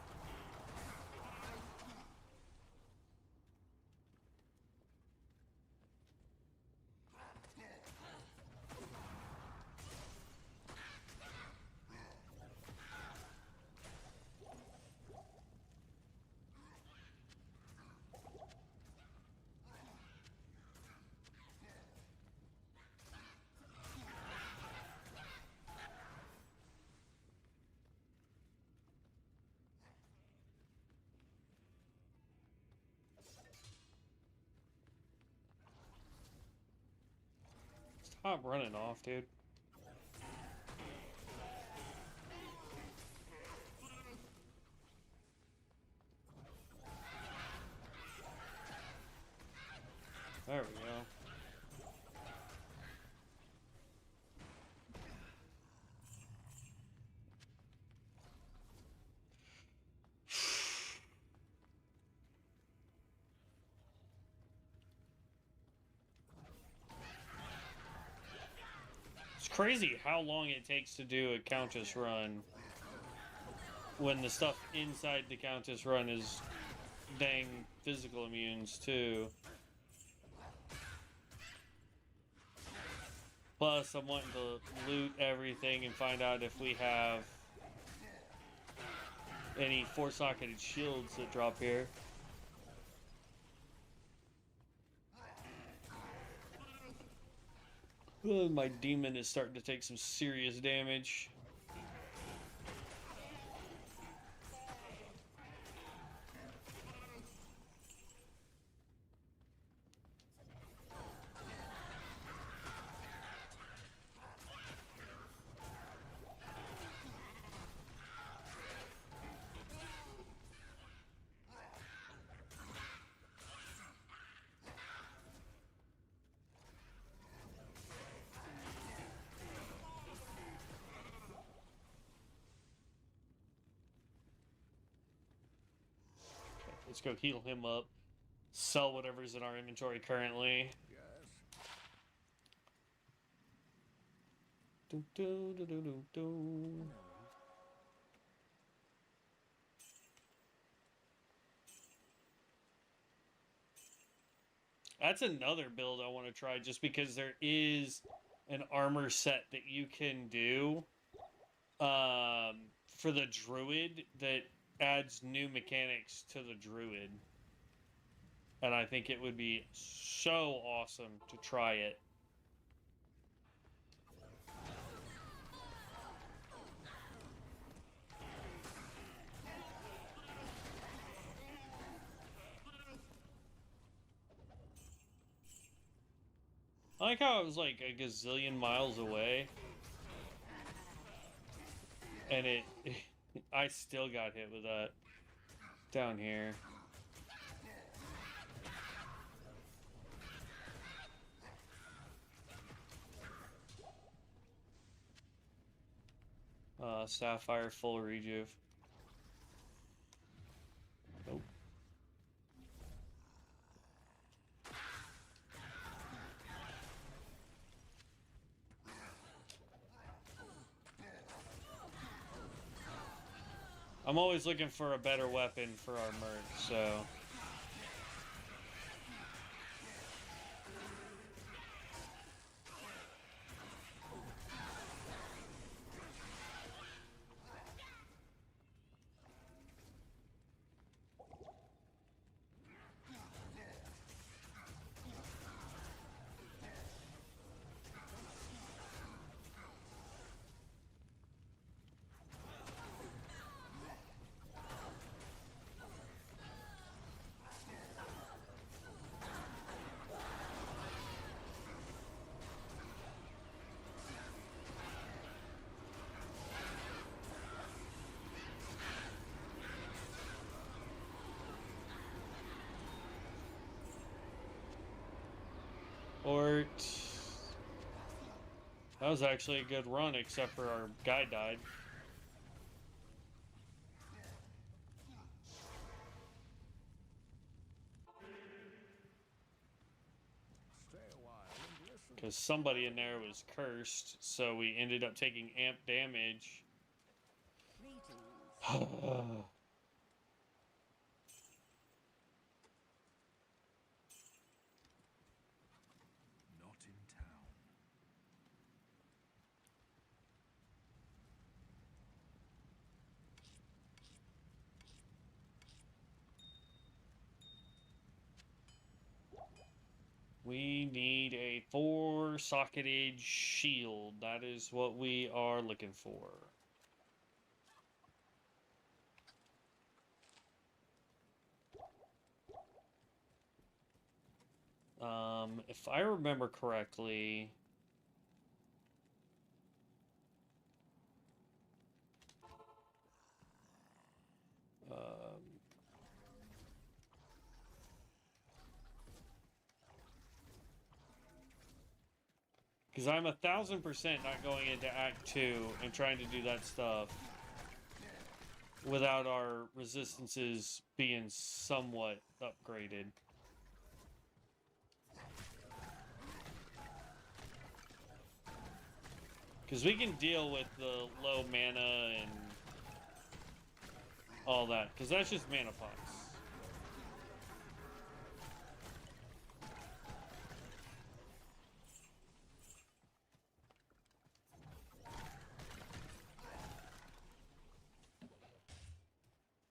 Stop running off, dude. There we go. crazy how long it takes to do a Countess run when the stuff inside the Countess run is dang physical immunes too. Plus, I'm wanting to loot everything and find out if we have any four-socketed shields that drop here. Oh, my demon is starting to take some serious damage. Let's go heal him up. Sell whatever's in our inventory currently. Yes. Do, do, do, do, do, do. That's another build I want to try just because there is an armor set that you can do for the druid that adds new mechanics to the druid. And I think it would be so awesome to try it. I like how I was like a gazillion miles away. And I still got hit with that down here. Sapphire full rejuve. Nope. I'm always looking for a better weapon for our merc, so... Ort. That was actually a good run, except for our guy died. Stay a while and listen. Because somebody in there was cursed, so we ended up taking amp damage. Greetings. Not in town. We need a 4-socketed shield. That is what we are looking for. If I remember correctly... because I'm 1,000% not going into Act 2 and trying to do that stuff without our resistances being somewhat upgraded. Because we can deal with the low mana and all that. Because that's just mana pots.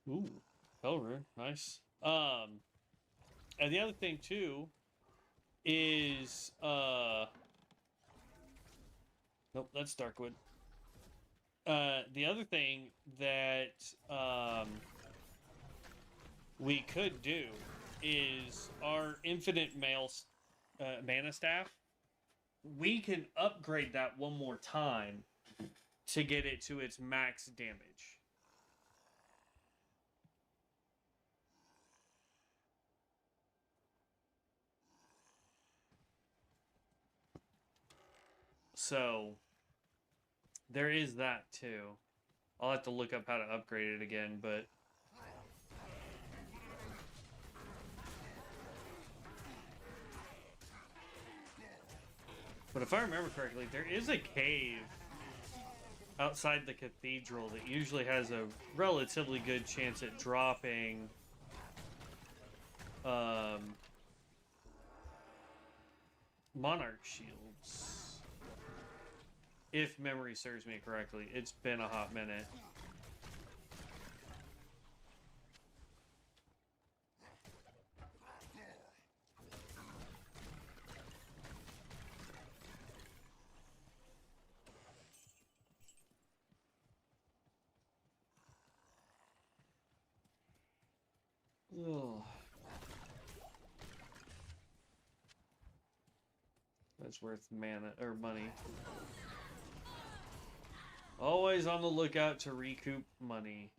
Ooh, Pelver, nice. And the other thing too is nope, that's Darkwood. The other thing that we could do is our Infinite Mana Staff. We can upgrade that one more time to get it to its max damage. So there is that too. I'll have to look up how to upgrade it again, but if I remember correctly, there is a cave outside the cathedral that usually has a relatively good chance at dropping Monarch shields. If memory serves me correctly. It's been a hot minute. Ugh. That's worth mana or money. Always on the lookout to recoup money.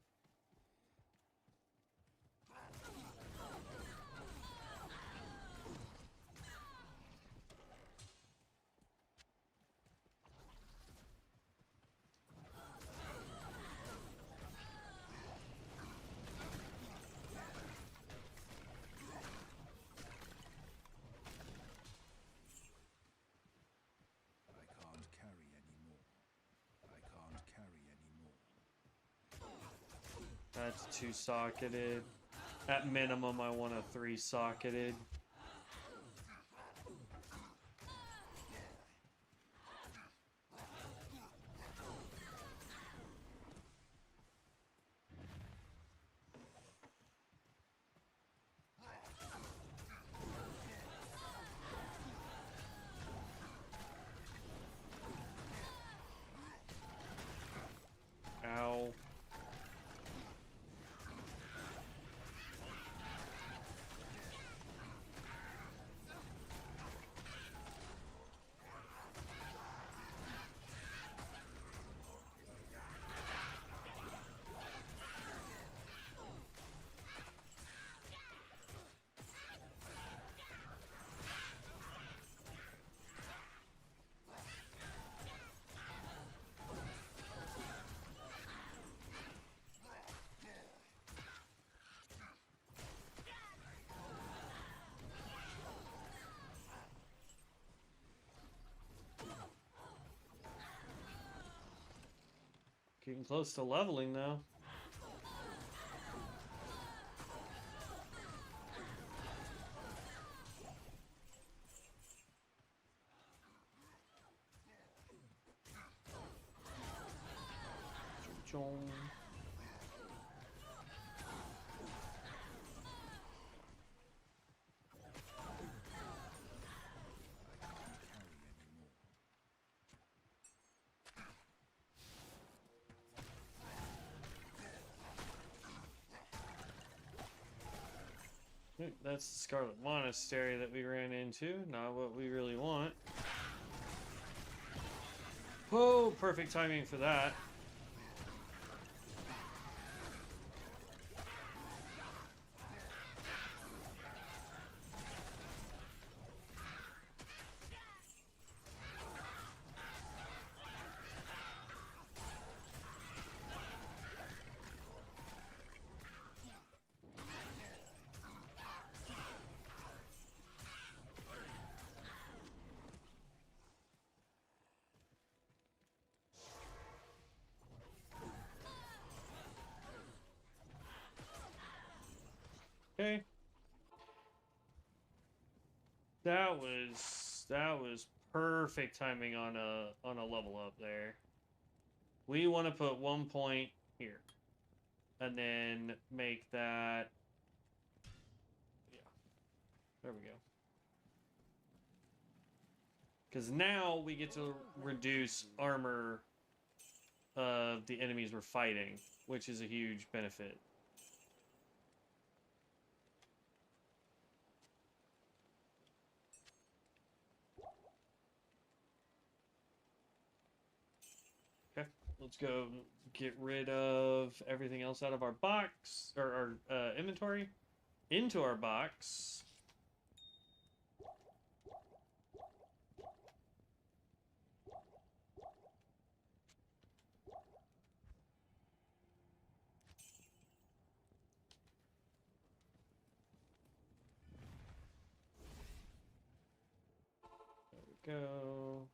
That's 2-socketed. At minimum, I want a 3-socketed. Ow. Getting close to leveling now. Chong. That's the Scarlet Monastery that we ran into. Not what we really want. Oh, perfect timing for that. That was perfect timing on a level up there. We want to put 1 point here. And then make that... Yeah. There we go. Because now we get to reduce armor of the enemies we're fighting, which is a huge benefit. Okay, let's go get rid of everything else out of our box, or our inventory, into our box. Go.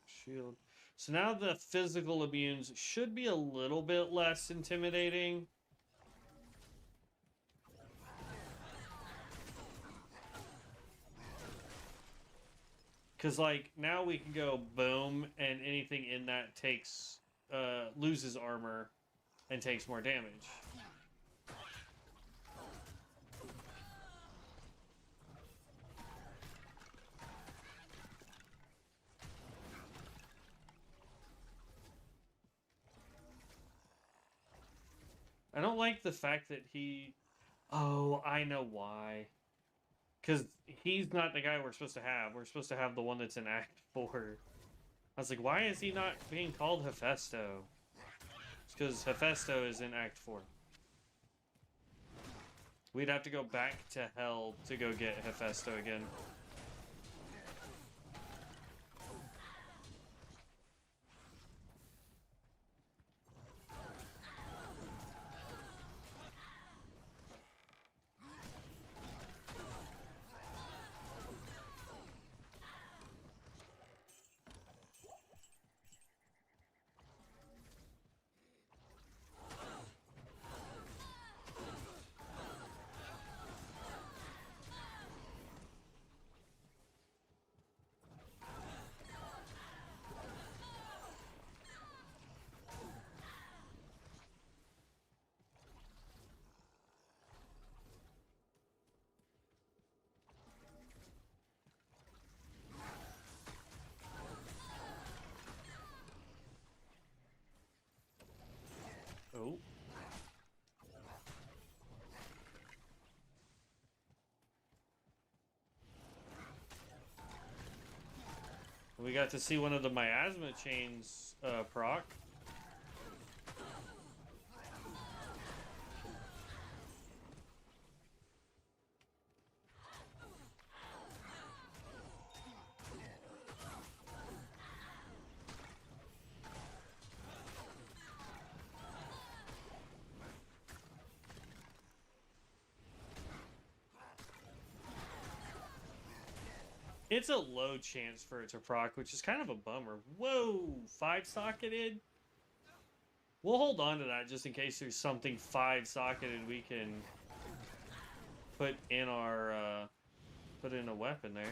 Shield. So now the physical immunes should be a little bit less intimidating. Because, like, now we can go boom, and anything in that takes, loses armor and takes more damage. I don't like the fact that he... Oh, I know why. Because he's not the guy we're supposed to have. We're supposed to have the one that's in Act 4. I was like, why is he not being called Hephaesto? It's because Hephaesto is in Act 4. We'd have to go back to hell to go get Hephaesto again. Oh. We got to see one of the miasma chains proc. It's a low chance for it to proc, which is kind of a bummer. Whoa, 5-socketed? We'll hold on to that just in case there's something 5-socketed we can put in our, put in a weapon there.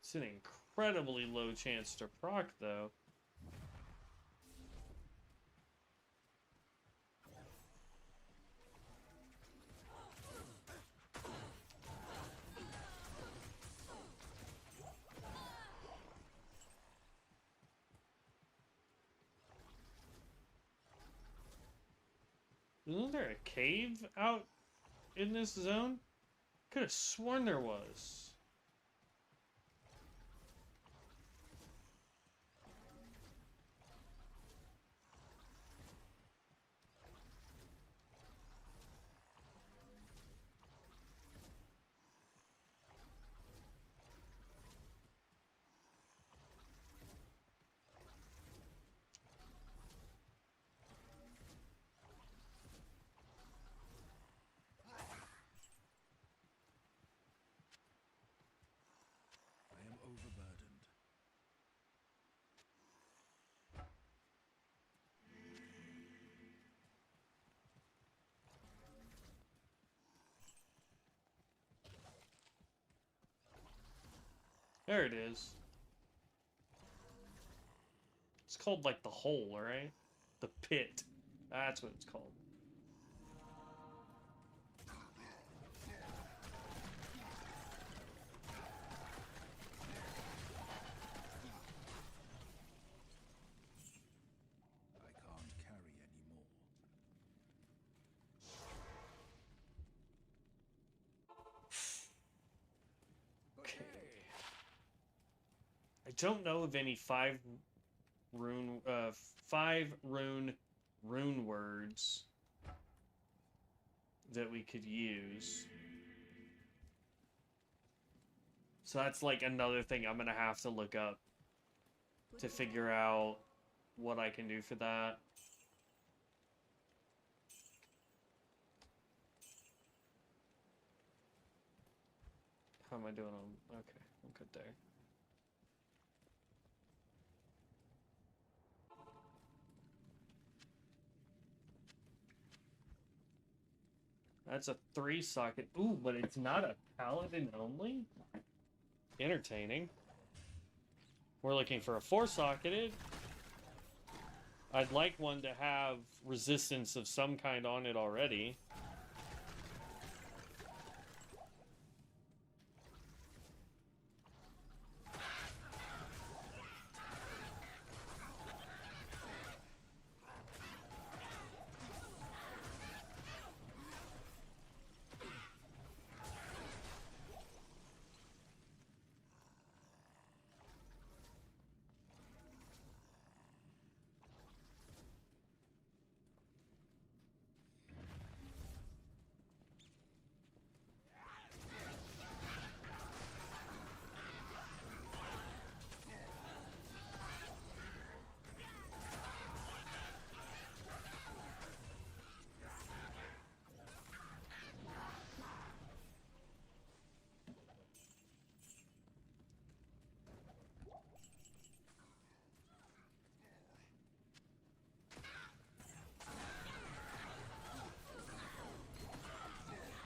It's an incredibly low chance to proc, though. Isn't there a cave out in this zone? Could have sworn there was. There it is. It's called like the hole, right? The pit. That's what it's called. I can't carry anymore. Okay. I don't know of any five rune words that we could use. So that's like another thing I'm gonna have to look up to figure out what I can do for that. How am I doing on? Okay, I'm good there. That's a 3-socket. Ooh, but it's not a paladin only? Entertaining. We're looking for a 4-socketed. I'd like one to have resistance of some kind on it already.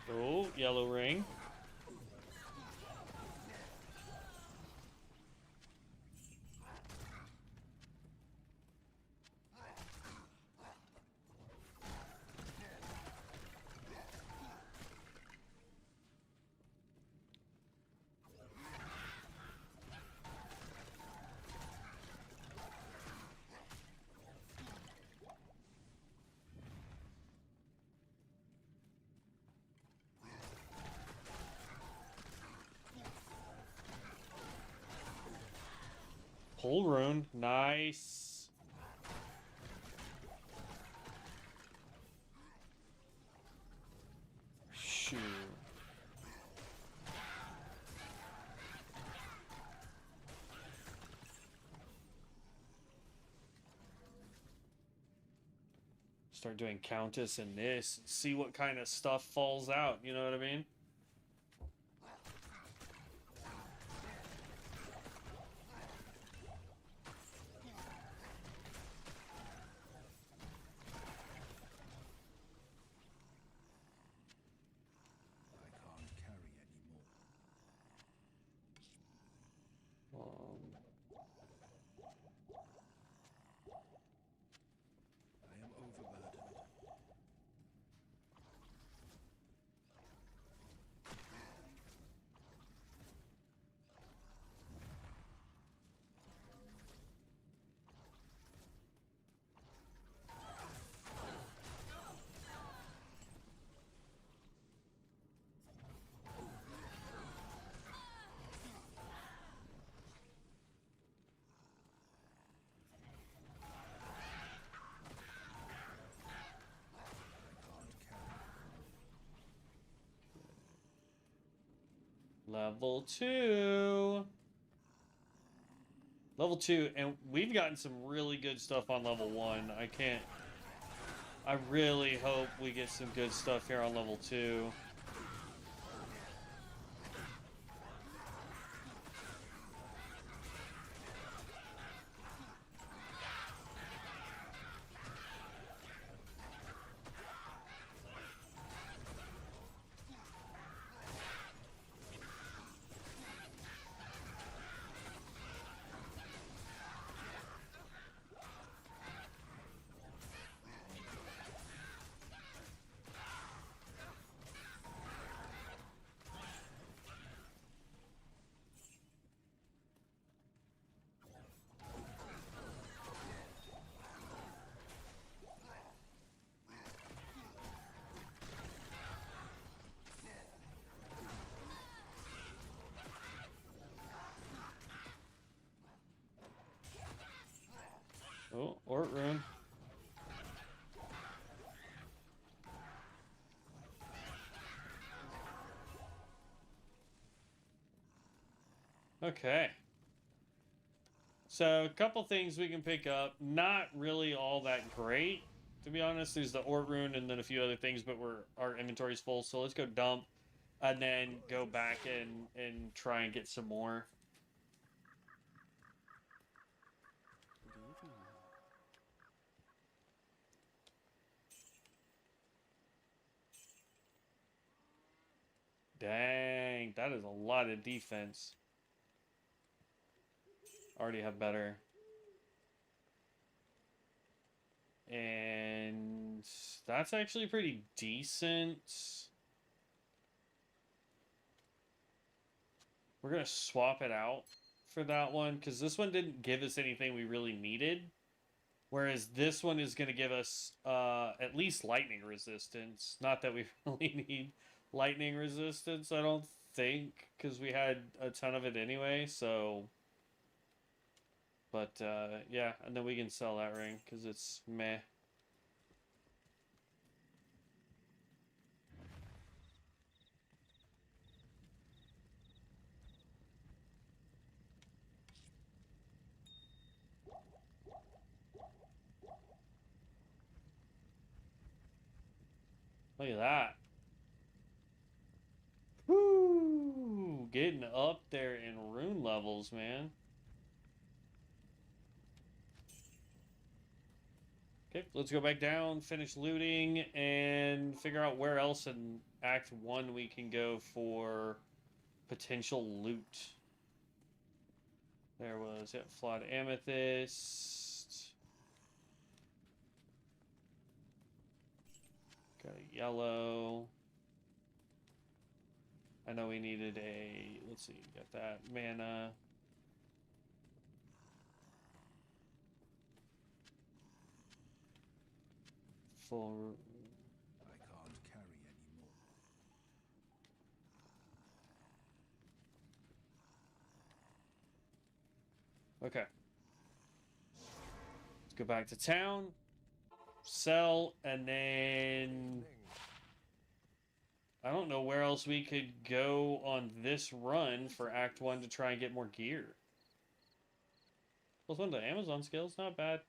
Oh, yellow ring. Pull rune. Nice. Shoot. Start doing Countess and this. See what kind of stuff falls out. You know what I mean? I can't carry anymore. I am overburdened. Level 2. Level 2, and we've gotten some really good stuff on level 1. I really hope we get some good stuff here on level 2. Okay. So, a couple things we can pick up. Not really all that great, to be honest. There's the Ort Rune and then a few other things, but our inventory's full. So let's go dump and then go back and try and get some more. Good evening. Dang, that is a lot of defense. Already have better. And that's actually pretty decent. We're going to swap it out for that one because this one didn't give us anything we really needed. Whereas this one is going to give us at least lightning resistance. Not that we really need lightning resistance, I don't think, because we had a ton of it anyway, so... But, yeah, and then we can sell that ring, because it's meh. Look at that. Woo! Getting up there in rune levels, man. Okay, let's go back down, finish looting, and figure out where else in Act 1 we can go for potential loot. There was it, flawed amethyst. Got a yellow. I know we needed a, let's see, got that mana. Full. I can't carry any more. Okay. Let's go back to town. Sell, and then I don't know where else we could go on this run for Act 1 to try and get more gear. Plus one to Amazon skills, not bad.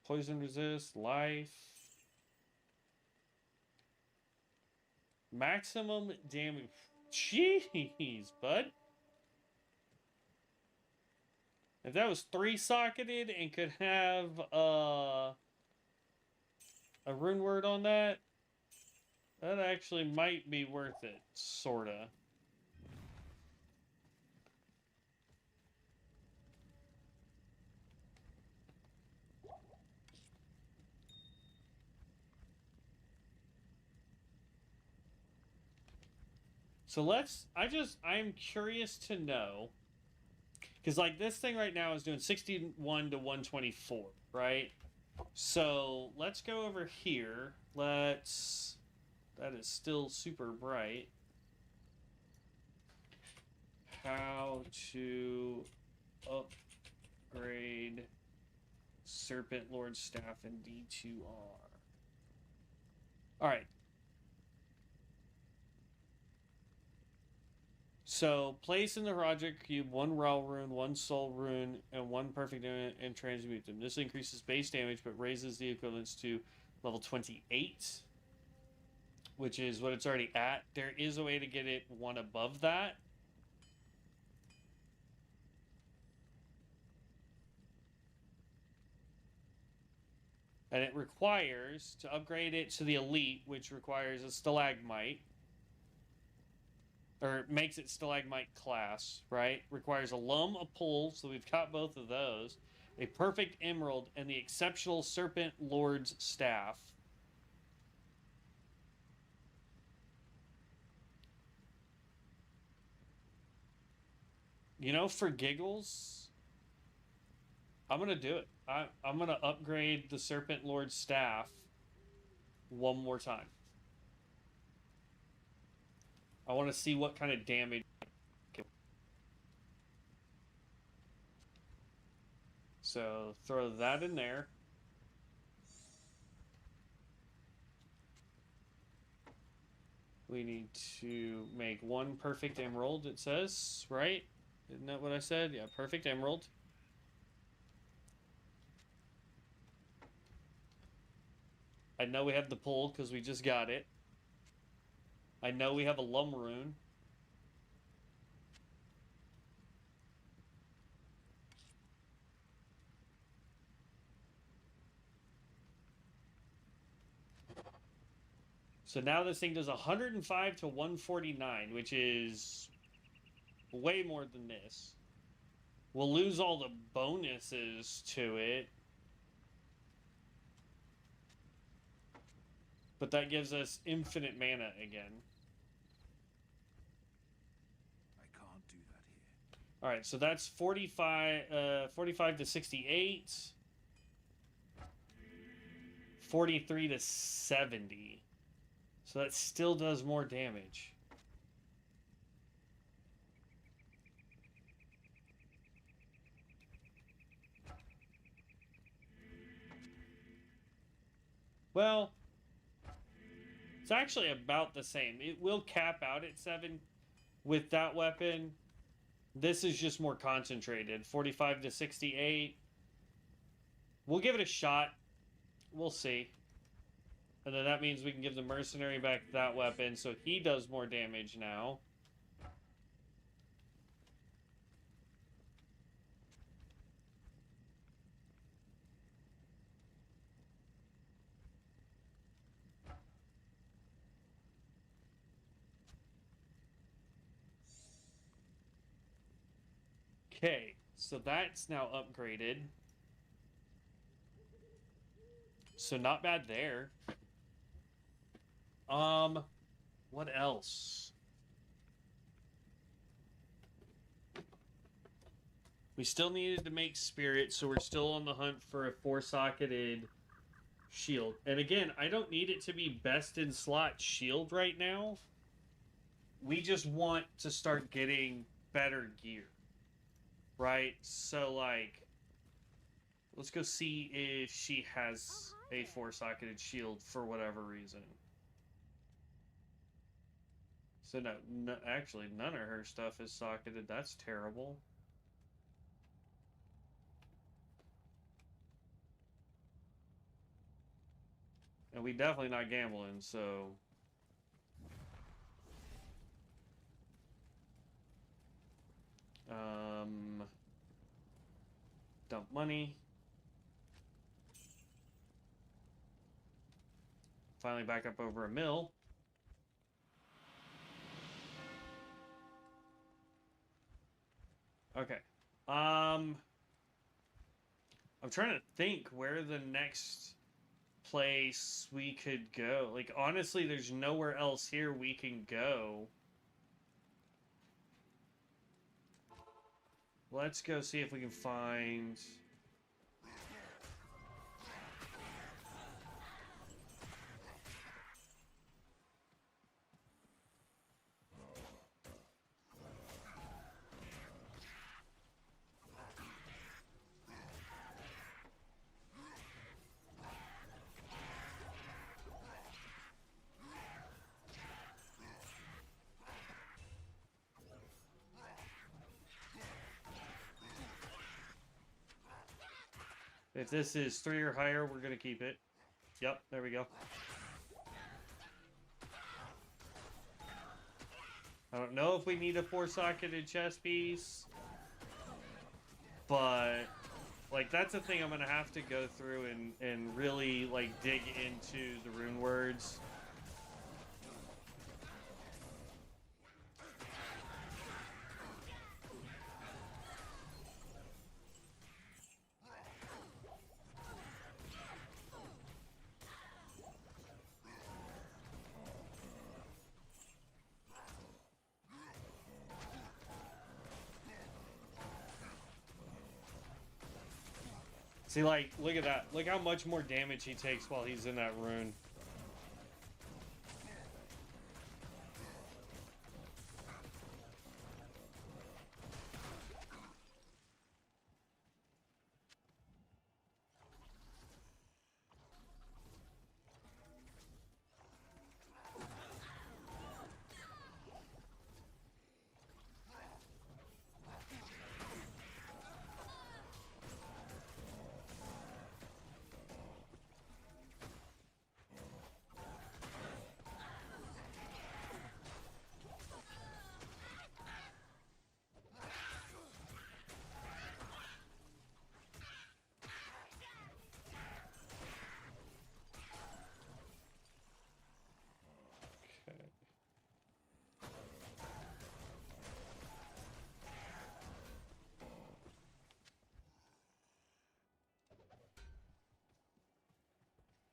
Poison resist, life. Maximum damage. Jeez, bud. If that was 3-socketed and could have a rune word on that, that actually might be worth it, sorta. So I'm curious to know, because like this thing right now is doing 61 to 124, right? So let's go over here. That is still super bright. How to upgrade Serpent Lord Staff in D2R. Alright. So, place in the project cube 1 Raw rune, 1 Soul rune, and 1 Perfect and transmute them. This increases base damage but raises the equivalence to level 28, which is what it's already at. There is a way to get it one above that. And it requires to upgrade it to the elite, which requires a stalagmite. Or makes it stalagmite class, right? Requires a lum, a pull, so we've got both of those. A perfect emerald, and the exceptional Serpent Lord's staff. You know, for giggles, I'm gonna do it. I'm gonna upgrade the Serpent Lord's staff one more time. I want to see what kind of damage. So throw that in there. We need to make 1 perfect emerald, it says, right? Isn't that what I said? Yeah, perfect emerald. I know we have the pull because we just got it. I know we have a lum rune. So now this thing does 105 to 149, which is way more than this. We'll lose all the bonuses to it. But that gives us infinite mana again. I can't do that here. Alright, so that's 45 to 68. 43 to 70. So that still does more damage. Well, it's actually about the same. It will cap out at 7 with that weapon. This is just more concentrated. 45 to 68. We'll give it a shot. We'll see. And then that means we can give the mercenary back that weapon, so he does more damage now. Okay, so that's now upgraded. So not bad there. What else? We still needed to make spirit, so we're still on the hunt for a 4-socketed shield. And again, I don't need it to be best in slot shield right now. We just want to start getting better gear. Right? So, like, let's go see if she has a 4-socketed shield for whatever reason. So, no, actually, none of her stuff is socketed. That's terrible. And we definitely not gambling, so... Dump money. Finally back up over a mill. Okay. I'm trying to think where the next place we could go. Like, honestly, there's nowhere else here we can go. Let's go see if we can find... If this is 3 or higher, we're going to keep it. Yep, there we go. I don't know if we need a 4-socketed chest piece, but, like, that's a thing I'm going to have to go through and really, like, dig into the rune words. See, like, look at that. Look how much more damage he takes while he's in that rune.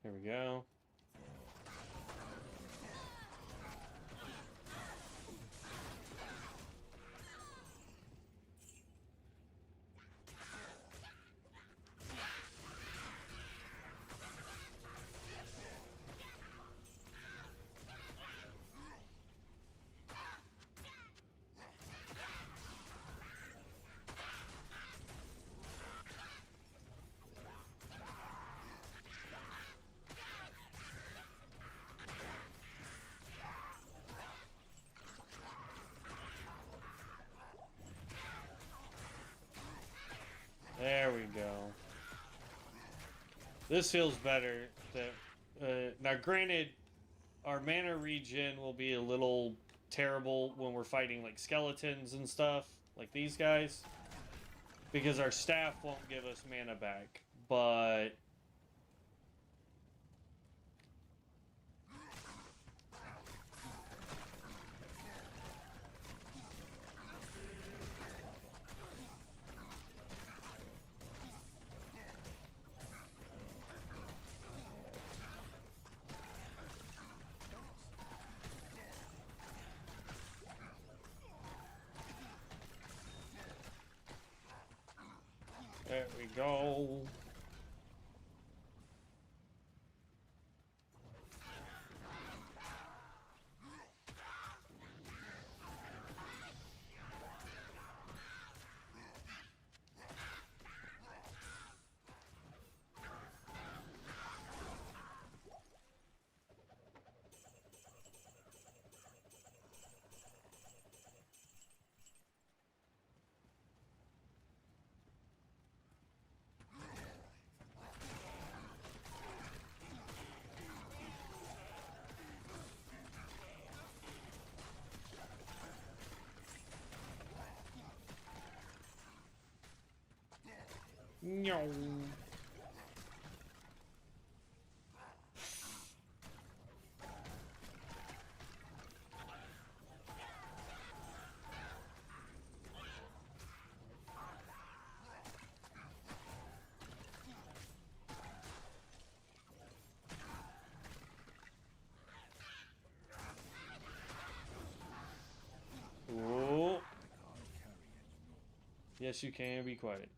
There we go. There we go. This feels better. Now, granted, our mana regen will be a little terrible when we're fighting like skeletons and stuff, like these guys, because our staff won't give us mana back. But there we go. No. Oh. Yes, you can be quiet.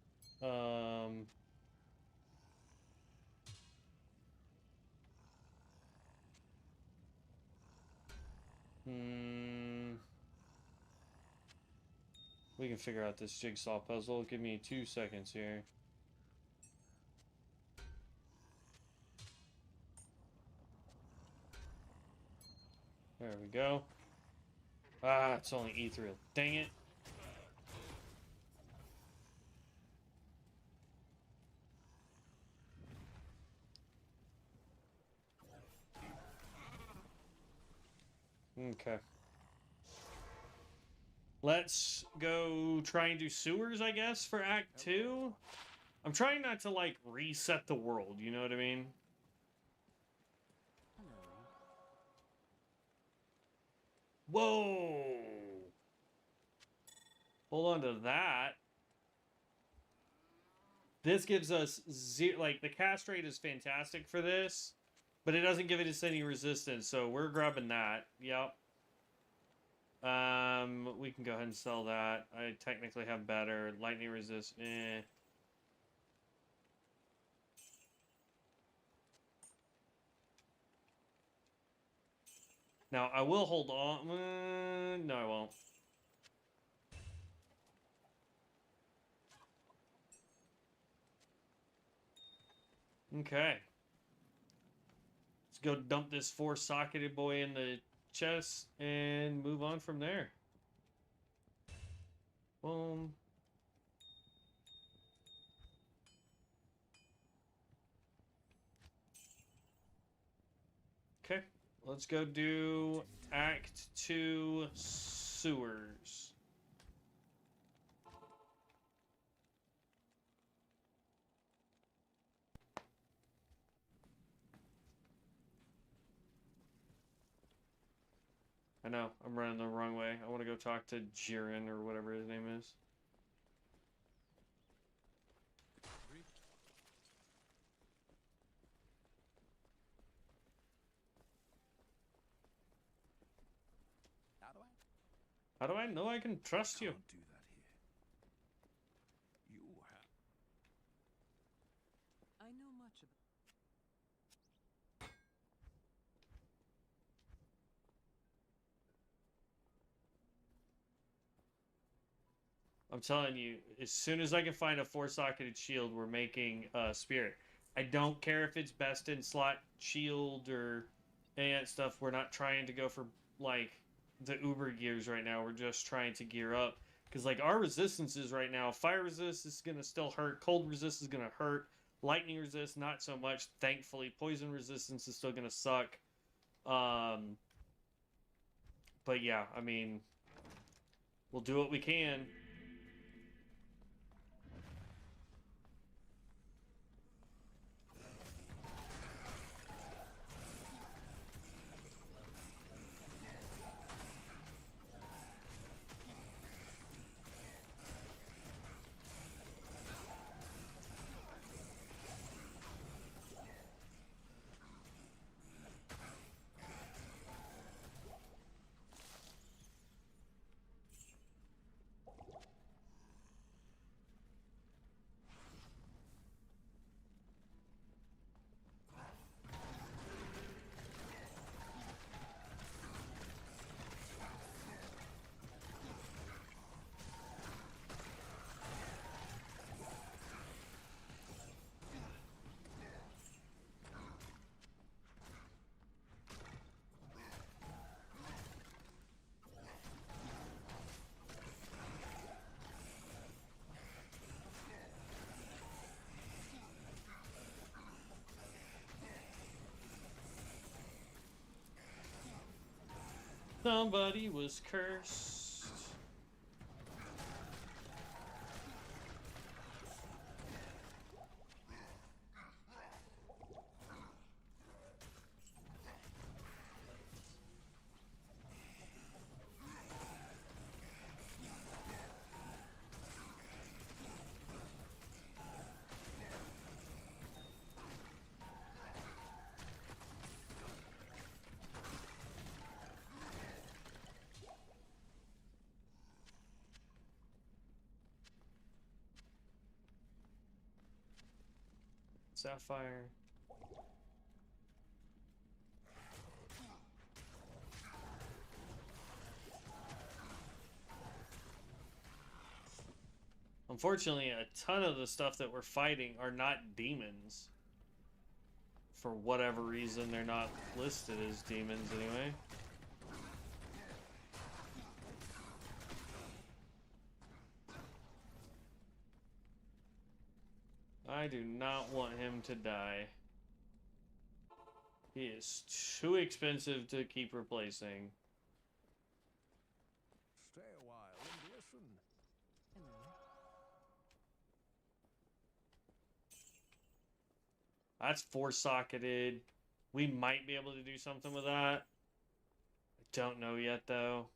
We can figure out this jigsaw puzzle. Give me 2 seconds here. There we go. Ah, it's only Ethereal. Dang it. Okay. Let's go try and do sewers, I guess, for Act 2. I'm trying not to, like, reset the world, you know what I mean? Whoa! Hold on to that. This gives us zero, like, the cast rate is fantastic for this, but it doesn't give us any resistance, so we're grabbing that. Yep. We can go ahead and sell that. I technically have better. Lightning resist, Now, I will hold on. No, I won't. Okay. Let's go dump this 4-socketed boy in the chest and move on from there. Boom. Okay. Let's go do Act 2 sewers. I know, I'm running the wrong way. I want to go talk to Jiren or whatever his name is. How do I know I can trust you? Can't do that here. You have. I know much about. I'm telling you, as soon as I can find a 4-socketed shield, we're making Spirit. I don't care if it's best in slot shield or any of that stuff. We're not trying to go for, like, the uber gears right now. We're just trying to gear up. Because, like, our resistances right now, fire resist is going to still hurt. Cold resist is going to hurt. Lightning resist, not so much. Thankfully, poison resistance is still going to suck. But yeah, I mean, we'll do what we can. Somebody was cursed. Sapphire. Unfortunately, a ton of the stuff that we're fighting are not demons. For whatever reason, they're not listed as demons anyway. I do not want him to die. He is too expensive to keep replacing. Stay a while and listen. Hello. That's 4-socketed. We might be able to do something with that. I don't know yet, though.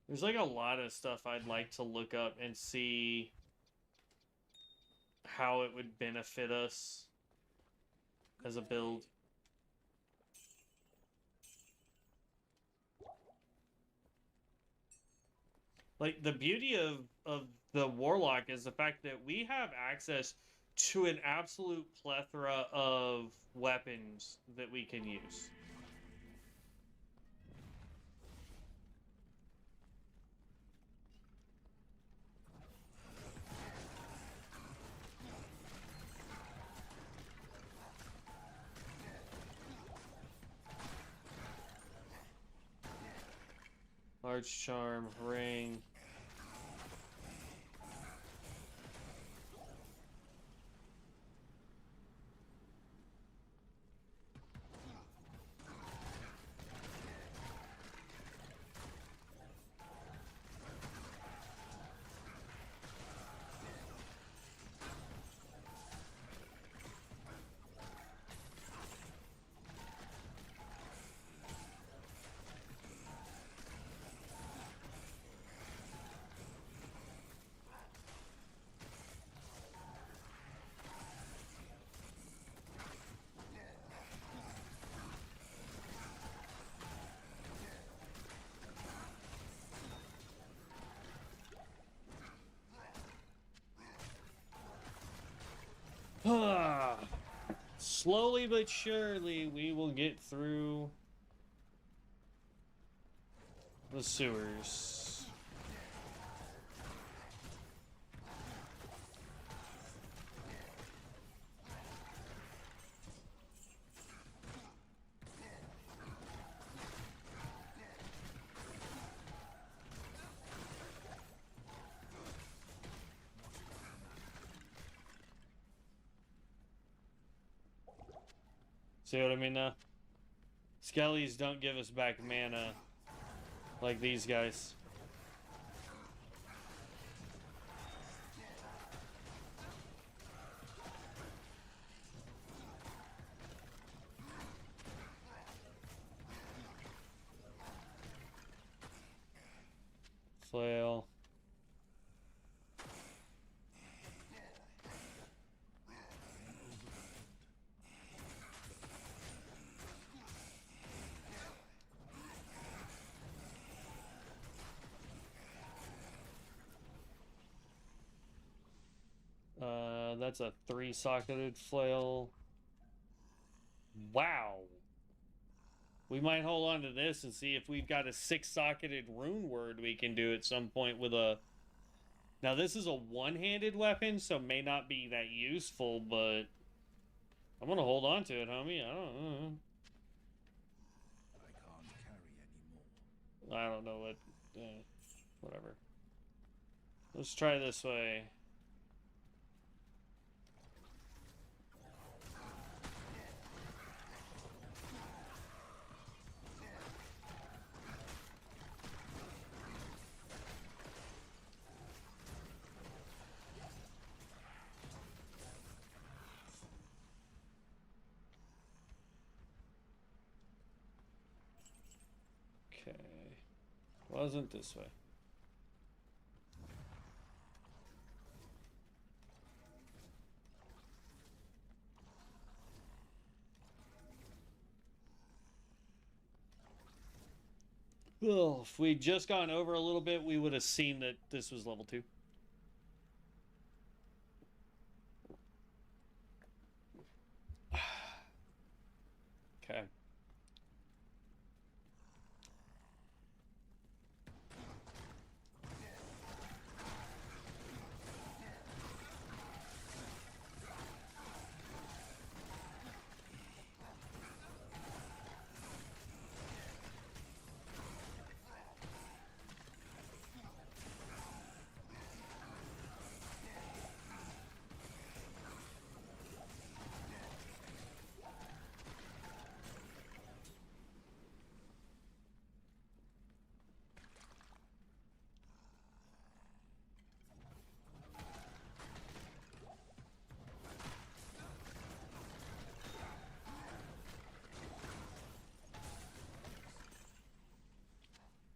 There's like a lot of stuff I'd like to look up and see how it would benefit us as a build. Like, the beauty of the Warlock is the fact that we have access to an absolute plethora of weapons that we can use. Large charm, ring. Slowly but surely, we will get through the sewers. See what I mean now? Skellies don't give us back mana like these guys. Flail. That's a 3-socketed flail. Wow. We might hold on to this and see if we've got a 6-socketed rune word we can do at some point with a... Now, this is a one-handed weapon, so may not be that useful, but... I'm gonna hold on to it, homie. I don't know. I can't carry anymore. I don't know what... whatever. Let's try this way. Okay. Wasn't this way. Ugh, if we'd just gone over a little bit, we would have seen that this was level 2. Okay.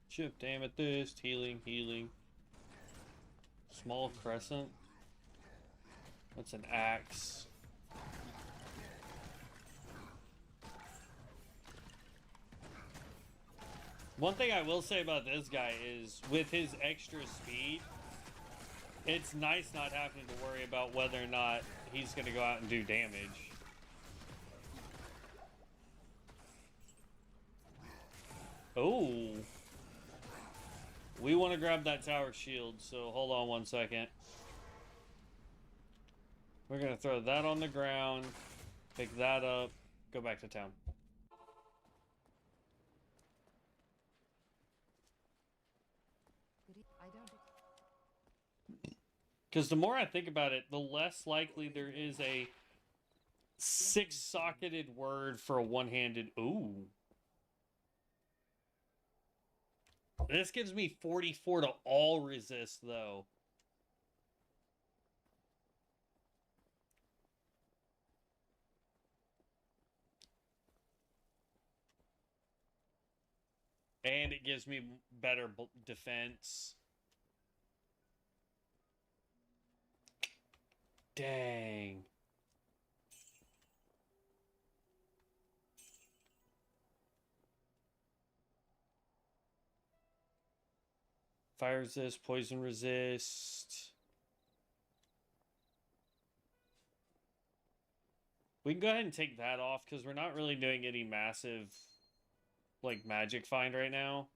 Shift amethyst, healing, healing. Small crescent. That's an axe. One thing I will say about this guy is, with his extra speed, it's nice not having to worry about whether or not he's going to go out and do damage. Oh. We want to grab that tower shield, so hold on one second. We're going to throw that on the ground, pick that up, go back to town. I don't. Because the more I think about it, the less likely there is a 6-socketed word for a one-handed... Ooh. This gives me 44 to all resist, though. And it gives me better defense. Dang. Fire resist, poison resist. We can go ahead and take that off because we're not really doing any massive, like, magic find right now.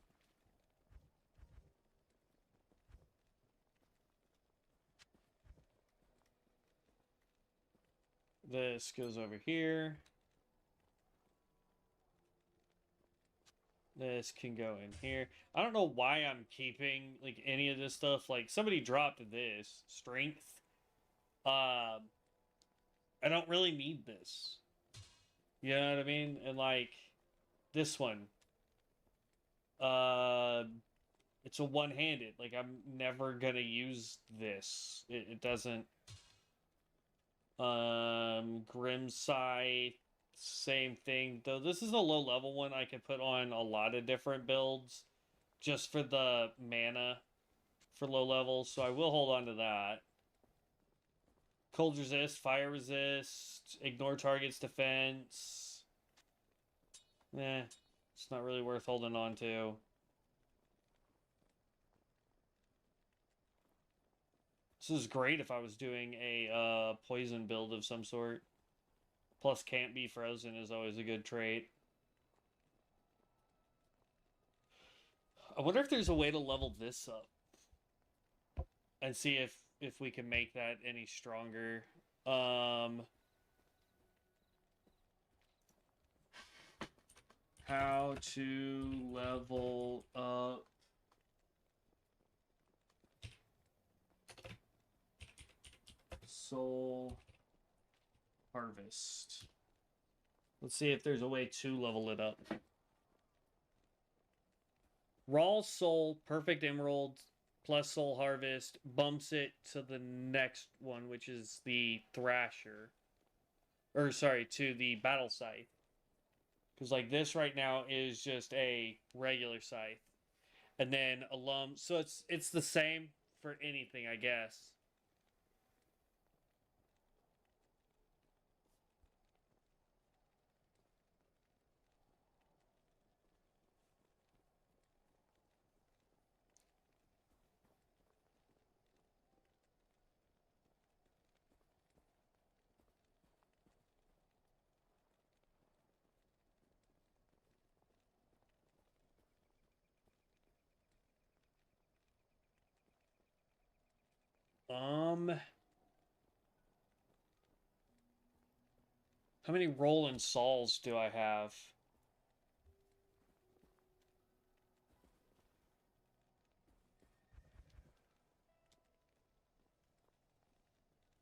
This goes over here. This can go in here. I don't know why I'm keeping, like, any of this stuff. Like, somebody dropped this. Strength. I don't really need this. You know what I mean? And, like, this one. It's a one-handed. Like, I'm never gonna use this. It doesn't... Grim Scythe, same thing. Though this is a low-level one I can put on a lot of different builds just for the mana for low levels, so I will hold on to that. Cold resist, fire resist, ignore target's defense. It's not really worth holding on to. This is great if I was doing a poison build of some sort. Plus can't be frozen is always a good trait. I wonder if there's a way to level this up. And see if we can make that any stronger. How to level up Soul Harvest. Let's see if there's a way to level it up. Raw Soul, Perfect Emerald, plus Soul Harvest bumps it to the next one, which is the Thrasher. Or, sorry, to the Battle Scythe. Because, like, this right now is just a regular Scythe. And then Alum... So it's the same for anything, I guess. How many Roland Sauls do I have?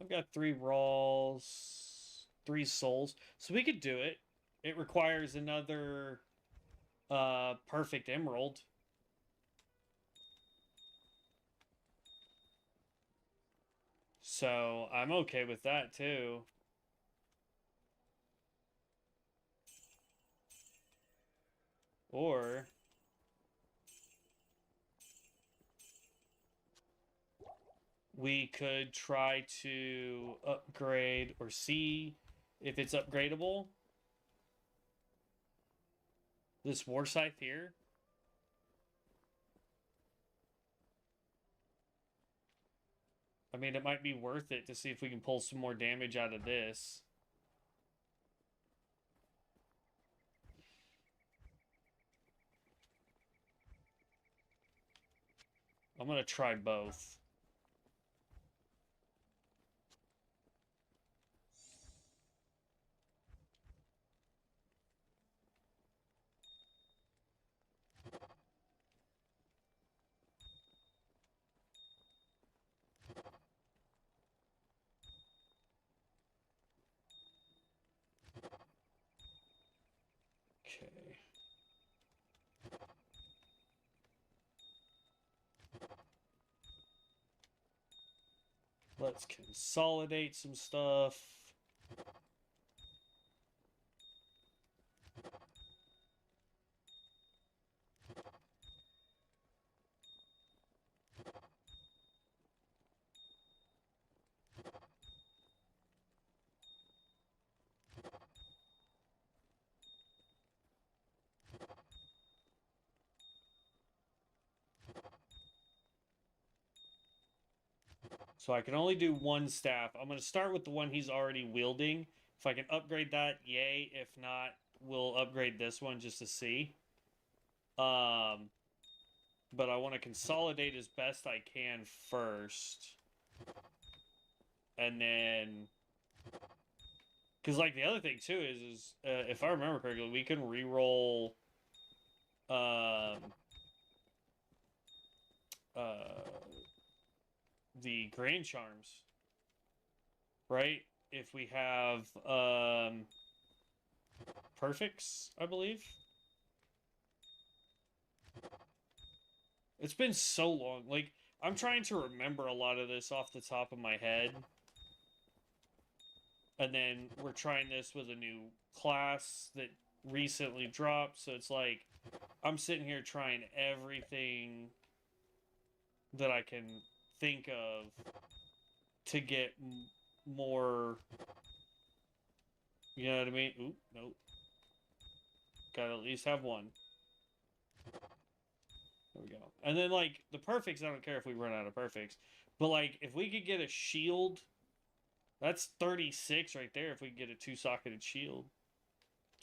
I've got 3 Rawls, 3 Souls. So we could do it. It requires another Perfect Emerald. So I'm okay with that too. Or we could try to upgrade or see if it's upgradable. This War Scythe here. I mean, it might be worth it to see if we can pull some more damage out of this. I'm going to try both. Okay. Let's consolidate some stuff. So I can only do one staff. I'm going to start with the one he's already wielding If I can upgrade that, yay. If not, we'll upgrade this one just to see. But I want to consolidate as best I can first. And then... Because, like, the other thing, too, is if I remember correctly, we can re-roll... the Grand Charms. Right? If we have, perfects, I believe. It's been so long. Like, I'm trying to remember a lot of this off the top of my head. And then we're trying this with a new class that recently dropped. So it's like, I'm sitting here trying everything that I can think of to get more... You know what I mean? Oop, nope. Gotta at least have one. There we go. And then, like, the perfects, I don't care if we run out of perfects. But, like, if we could get a shield, that's 36 right there if we get a 2-socketed shield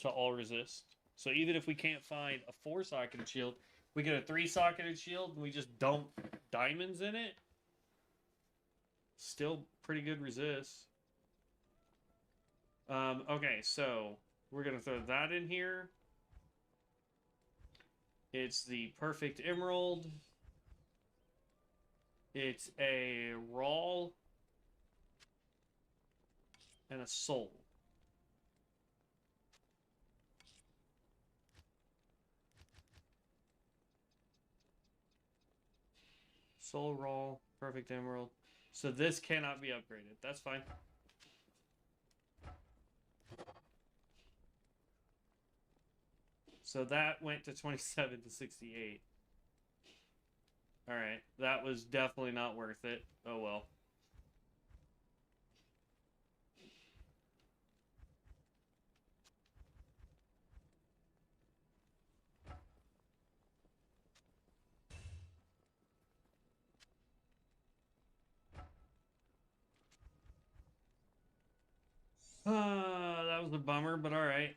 to all resist. So even if we can't find a 4-socketed shield, we get a 3-socketed shield and we just dump diamonds in it. Still pretty good resist. Okay, so we're going to throw that in here. It's the perfect emerald. It's a raw and a soul. Soul raw, perfect emerald. So this cannot be upgraded. That's fine. So that went to 27 to 68. Alright, that was definitely not worth it. Oh well. That was a bummer, but alright.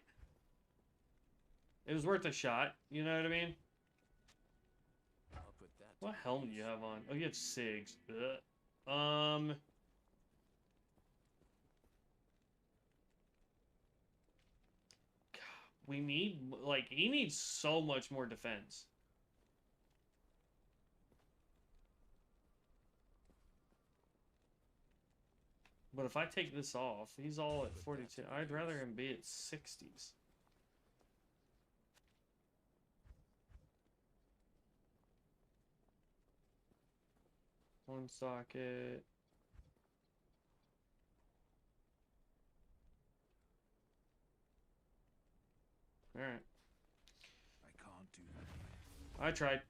It was worth a shot, you know what I mean? I'll put that What to helmet do you use. have on? Oh, you have SIGs. Ugh. We need, like, he needs so much more defense. But if I take this off, he's all at 42. I'd rather him be at 60s. One socket. Alright. I can't do that. I tried.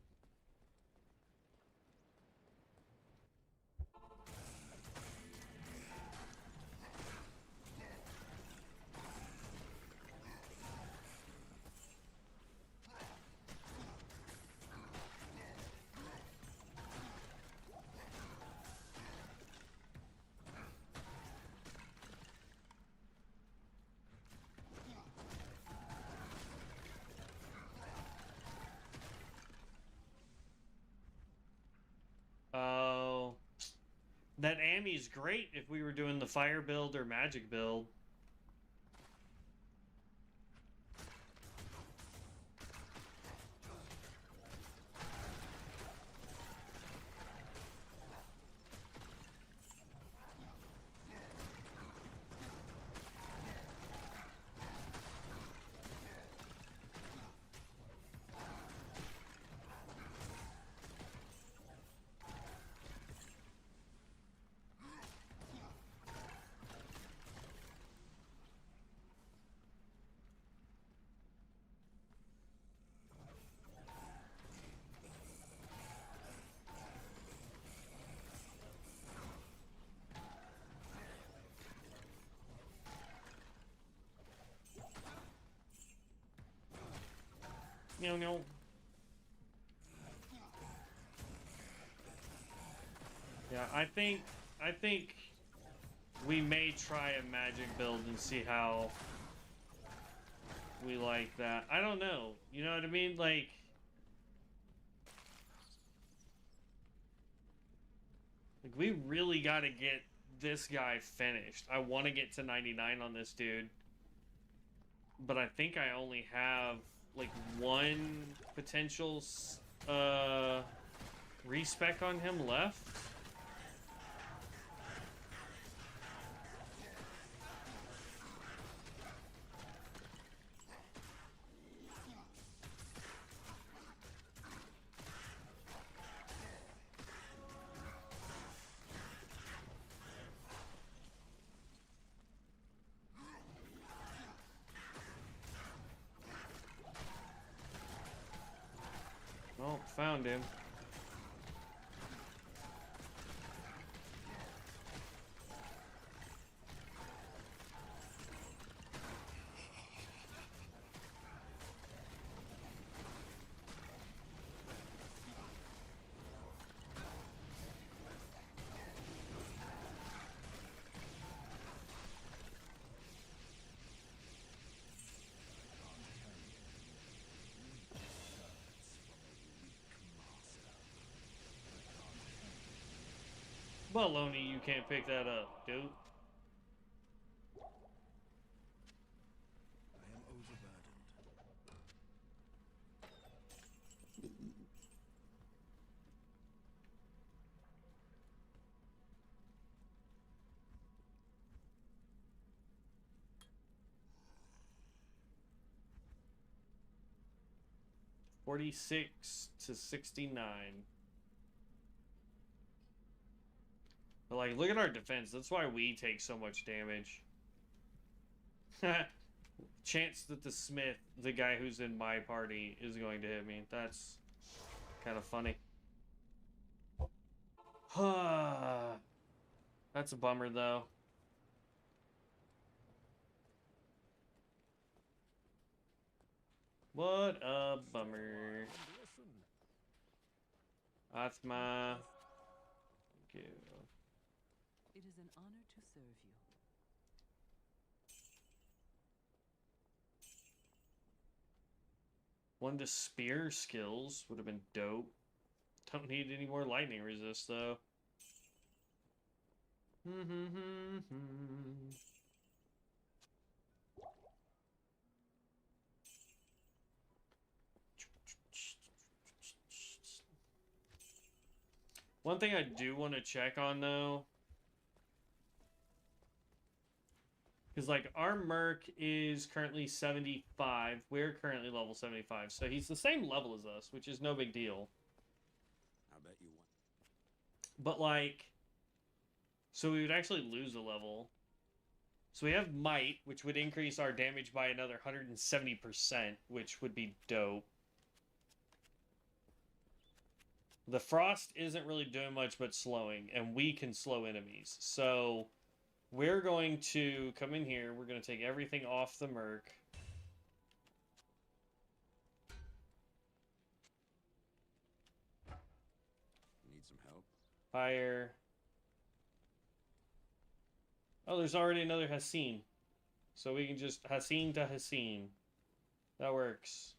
Oh. That Ami's great if we were doing the fire build or magic build. No. Yeah, I think we may try a magic build and see how we like that. I don't know. You know what I mean? Like, we really got to get this guy finished. I want to get to 99 on this dude. But I think I only have, like, one potential, respec on him left. Oh, found him. Baloney, you can't pick that up, dude. I am overburdened. 46 to 69. But, like, look at our defense. That's why we take so much damage. Chance that the Smith, the guy who's in my party, is going to hit me. That's kind of funny. That's a bummer, though. What a bummer. Atma. Thank you. It is an honor to serve you. One to spear skills would have been dope. Don't need any more lightning resist, though. One thing I do want to check on, though, because, like, our Merc is currently 75. We're currently level 75. So he's the same level as us, which is no big deal. I bet you won. But, like, so we would actually lose a level. So we have Might, which would increase our damage by another 170%, which would be dope. The Frost isn't really doing much but slowing, and we can slow enemies. So we're going to come in here. We're going to take everything off the Merc. Need some help? Fire. Oh, there's already another Hassin. So we can just Hassin to Hassin. That works.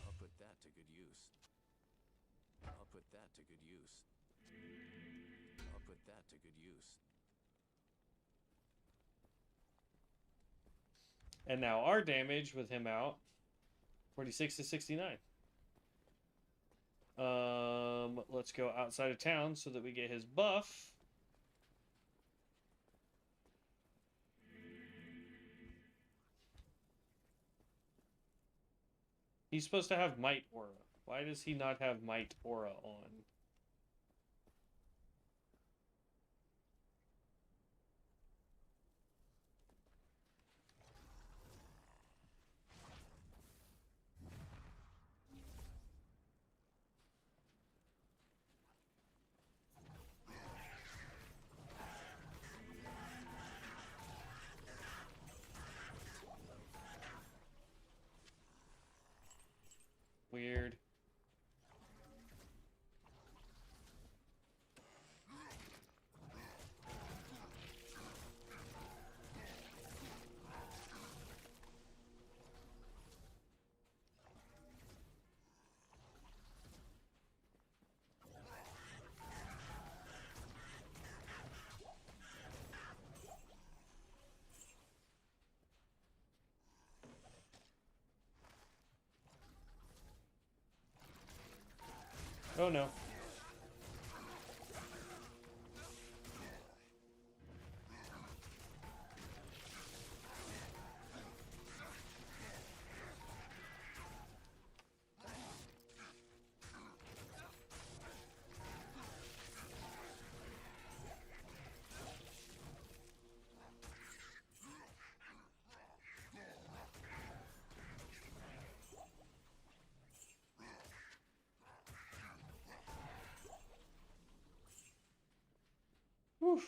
I'll put that to good use. I'll put that to good use. I'll put that to good use. And now our damage with him out, 46 to 69. Let's go outside of town so that we get his buff. He's supposed to have Might Aura. Why does he not have Might Aura on? Weird. Oh no. Whew.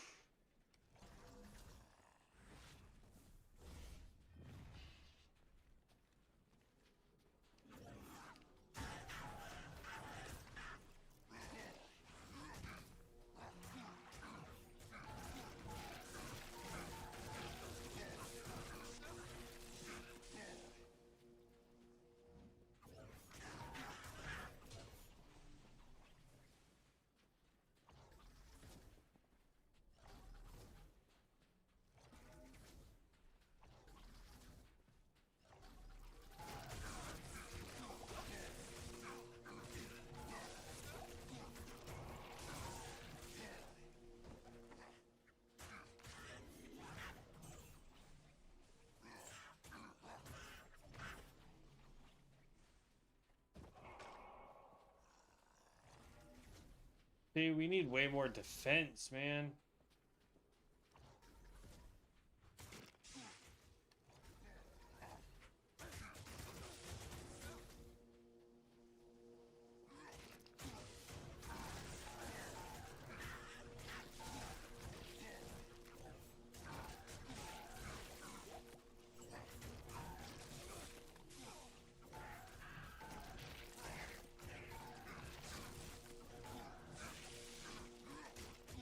See, we need way more defense, man.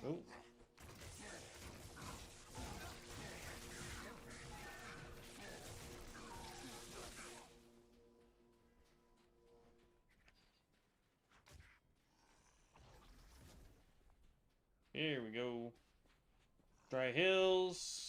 Oh. Here we go. Dry hills.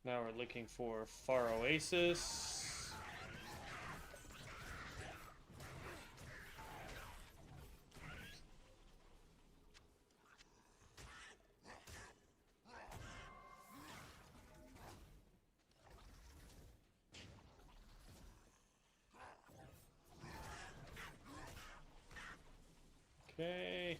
Now we're looking for Far Oasis. Okay.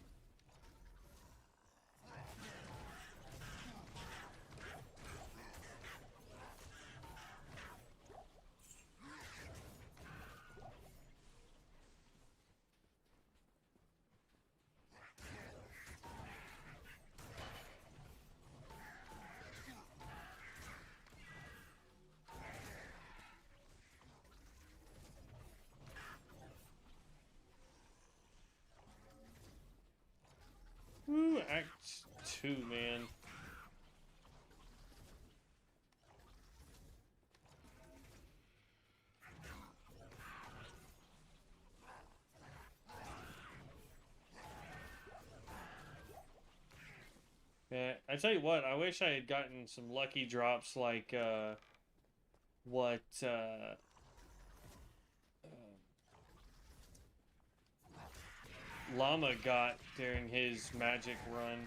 Ooh, Act 2, man. Yeah, I tell you what, I wish I had gotten some lucky drops like what Llama got during his magic run.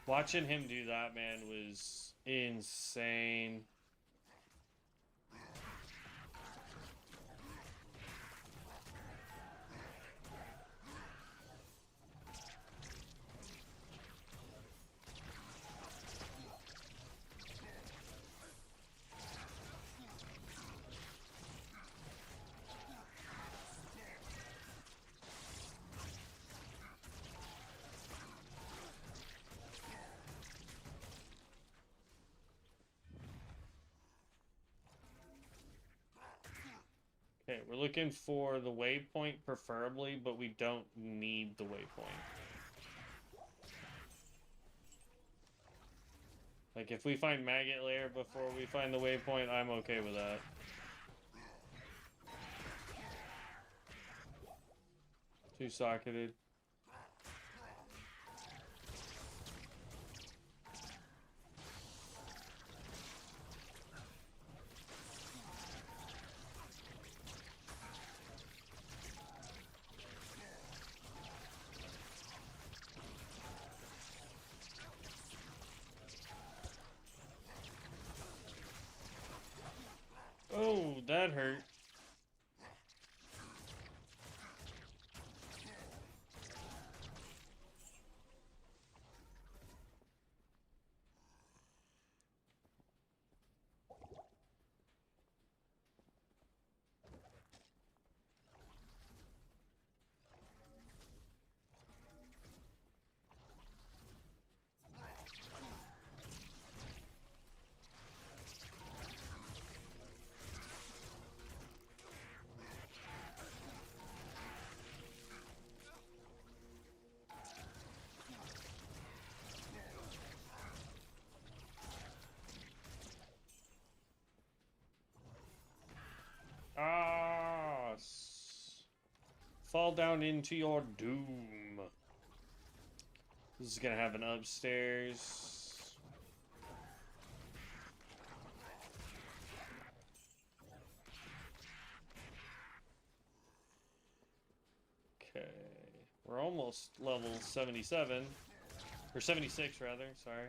Watching him do that, man, was insane. Okay, we're looking for the waypoint preferably, but we don't need the waypoint. Like, if we find Maggot Lair before we find the waypoint, I'm okay with that. Two-socketed. Oh, that hurt. Ah, fall down into your doom. This is gonna have an upstairs. Okay, we're almost level 77, or 76 rather, sorry.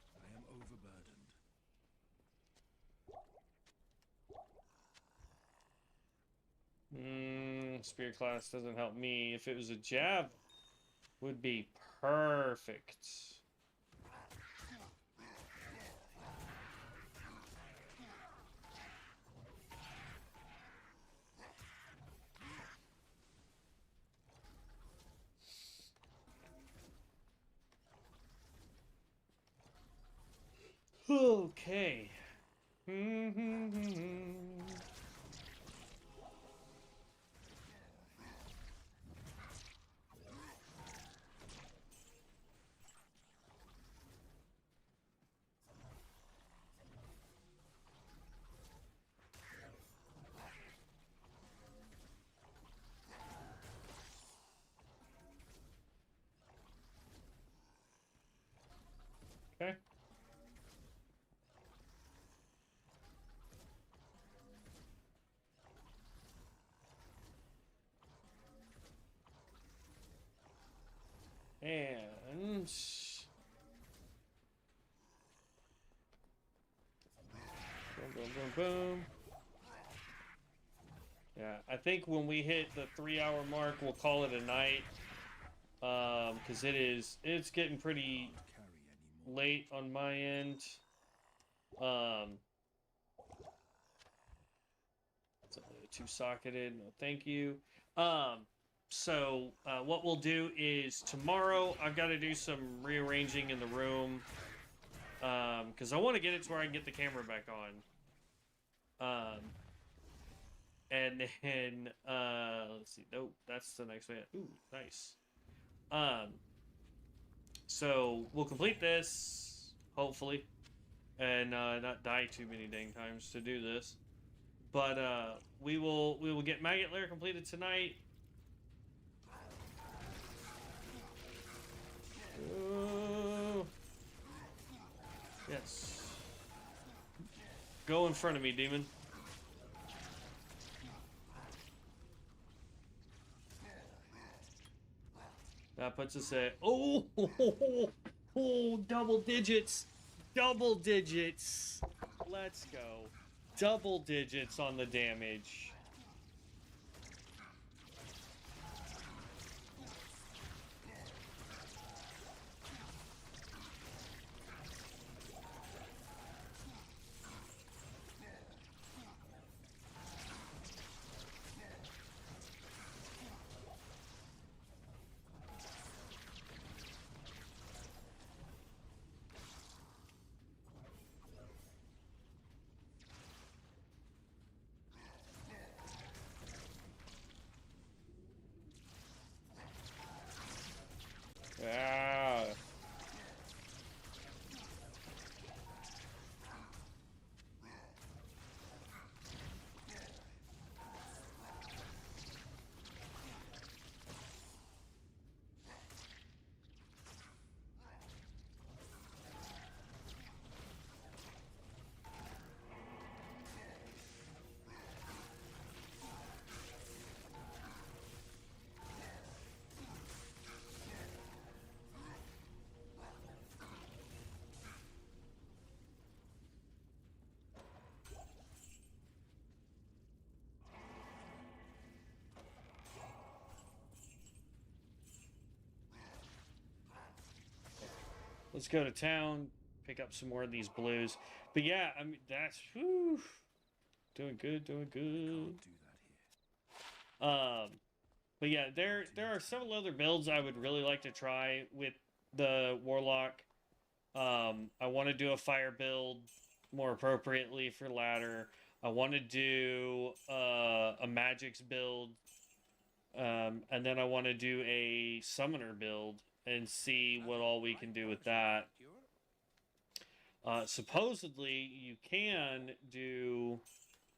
I am overburdened. Spear class doesn't help me. If it was a jab, would be perfect. Okay. Okay. And boom, boom, boom, boom. Yeah, I think when we hit the 3-hour mark, we'll call it a night. Because it's getting pretty late on my end. Two-socketed, no thank you. So what we'll do is tomorrow I've got to do some rearranging in the room. Because I want to get it to where I can get the camera back on. And then, let's see. Nope, that's the next one. Ooh, nice. So we'll complete this, hopefully, and not die too many dang times to do this. But we will get Maggot Lair completed tonight. Yes. Go in front of me, demon. That puts us at double digits. Double digits. Let's go. Double digits on the damage. let's go to town, pick up some more of these blues. But yeah, I mean, that's whew, doing good, doing good. Can't do that here. But yeah, there are several other builds I would really like to try with the Warlock. I want to do a fire build more appropriately for ladder. I want to do a Magix build, and then I want to do a summoner build and see what all we can do with that. Supposedly, you can do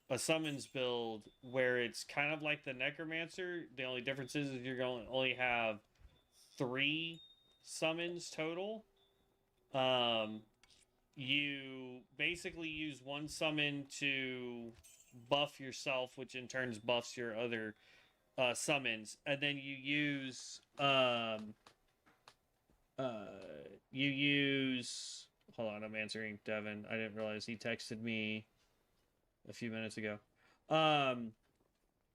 a summons build where it's kind of like the Necromancer. The only difference is you're going to only have 3 summons total. You basically use one summon to buff yourself, which in turn buffs your other summons, and then you use hold on, I'm answering Devin. I didn't realize he texted me a few minutes ago.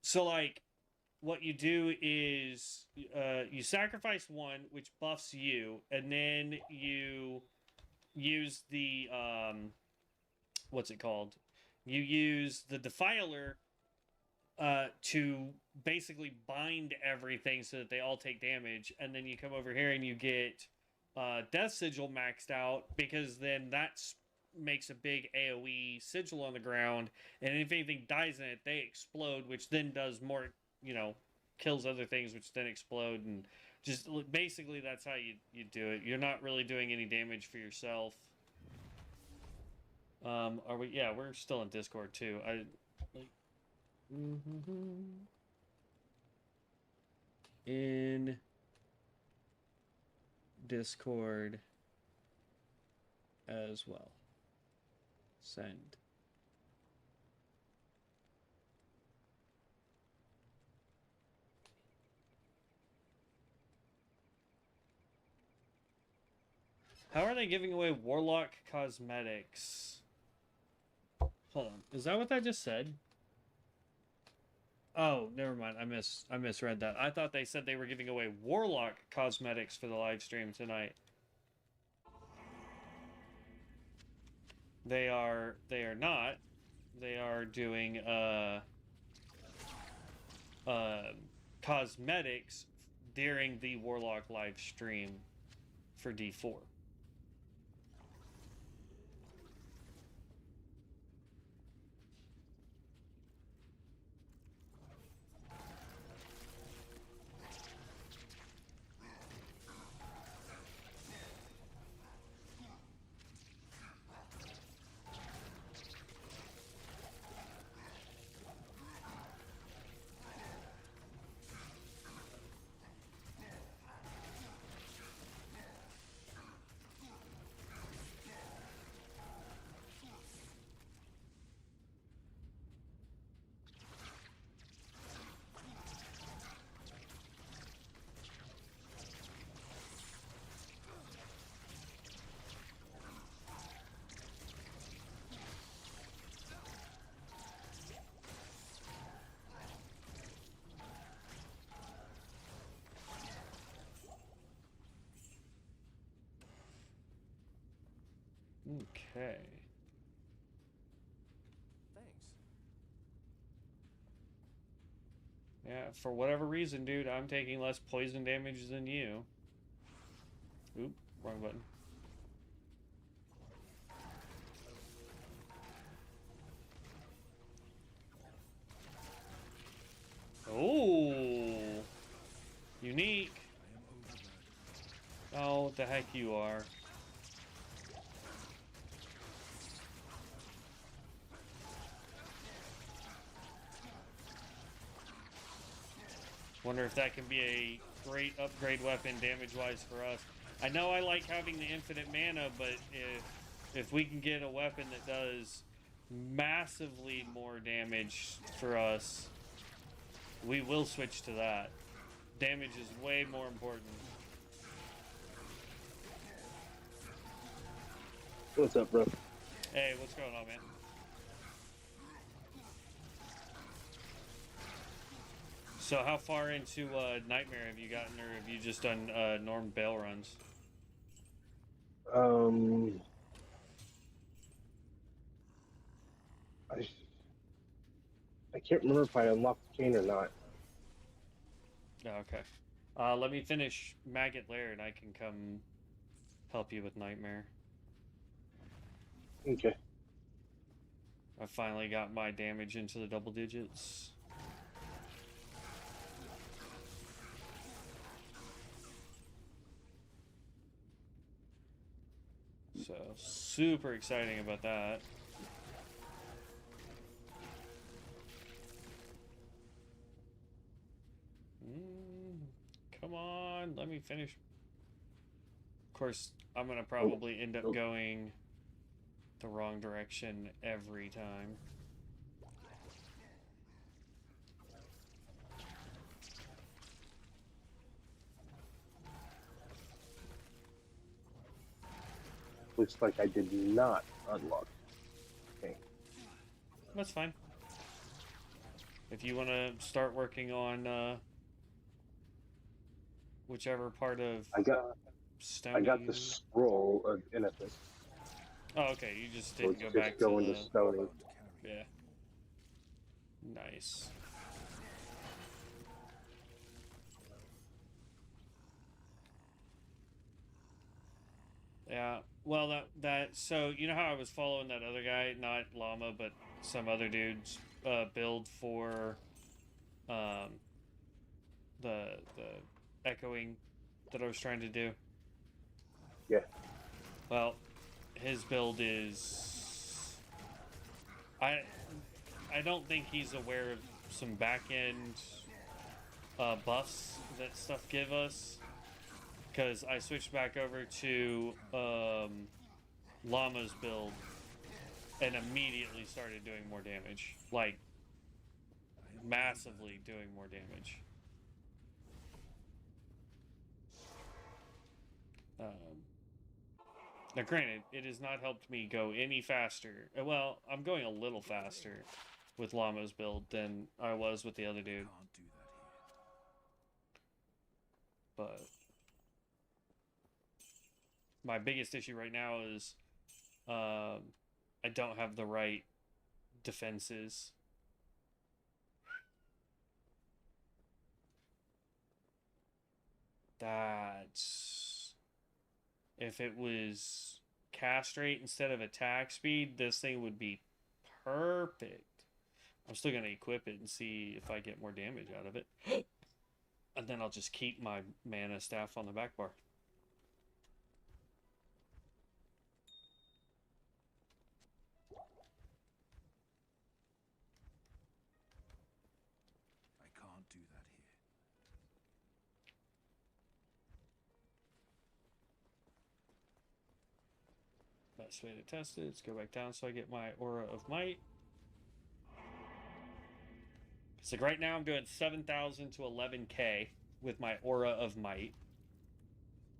So like what you do is you sacrifice one, which buffs you, and then you use the what's it called? You use the Defiler to basically bind everything so that they all take damage, and then you come over here and you get Death Sigil maxed out, because then that makes a big AoE sigil on the ground, and if anything dies in it, they explode, which then does more, kills other things, which then explode, and just basically that's how you do it. You're not really doing any damage for yourself. Are we? Yeah, we're still in Discord too. In Discord as well. Send. How are they giving away Warlock cosmetics? Hold on. Is that what that just said? Oh, never mind. I misread that. I thought they said they were giving away Warlock cosmetics for the live stream tonight. They are not. They are doing cosmetics during the Warlock live stream for D4. Okay. Thanks. Yeah, for whatever reason, dude, I'm taking less poison damage than you. Oop, wrong button. Oh, unique. Oh, the heck you are. Wonder if that can be a great upgrade weapon damage-wise for us. I know I like having the infinite mana, but if we can get a weapon that does massively more damage for us, we will switch to that. Damage is way more important. What's up, bro? Hey, what's going on, man? So how far into Nightmare have you gotten, or have you just done norm bail runs? Um, I can't remember if I unlocked the chain or not. Oh, okay. Let me finish Maggot Lair and I can come help you with Nightmare. Okay. I finally got my damage into the double digits. So, super exciting about that. Come on, let me finish. Of course, I'm going to probably end up going the wrong direction every time. Looks like I did not unlock. Okay. That's fine. If you want to start working on whichever part of I got the scroll of innocence. Oh, okay. You just So didn't let's go just back go to into the... stoning. Yeah. Nice. Yeah. Well, so you know how I was following that other guy, not Llama, but some other dude's build for the echoing that I was trying to do? Yeah. Well, his build is... I don't think he's aware of some back-end buffs that stuff give us, because I switched back over to Llama's build and immediately started doing more damage, like massively doing more damage. Now granted, it has not helped me go any faster. Well, I'm going a little faster with Llama's build than I was with the other dude. Can't do that here. But my biggest issue right now is I don't have the right defenses. That's... If it was cast rate instead of attack speed, this thing would be perfect. I'm still going to equip it and see if I get more damage out of it. And then I'll just keep my mana staff on the back bar. I can't do that here. Best way to test it is go back down so I get my Aura of Might. So right now I'm doing 7,000 to 11k with my Aura of Might.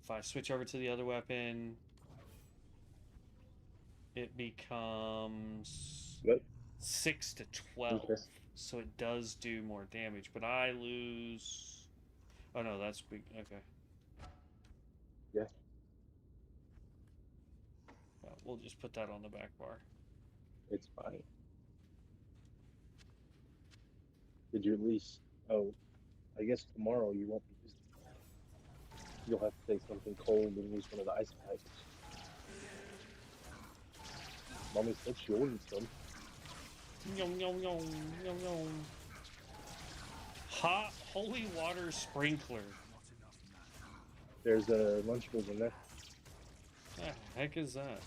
If I switch over to the other weapon, it becomes 6 to 12. Okay. So it does do more damage, but I lose... Oh no, that's big. Okay. Yeah. We'll just put that on the back bar. It's fine. Did you at least... Oh, I guess tomorrow you won't be using it. You'll have to take something cold and use one of the ice types. Mommy said she ordered some. Yum, yum, yum, yum, yum. Hot holy water sprinkler. There's a Lunchables in there. What the heck is that?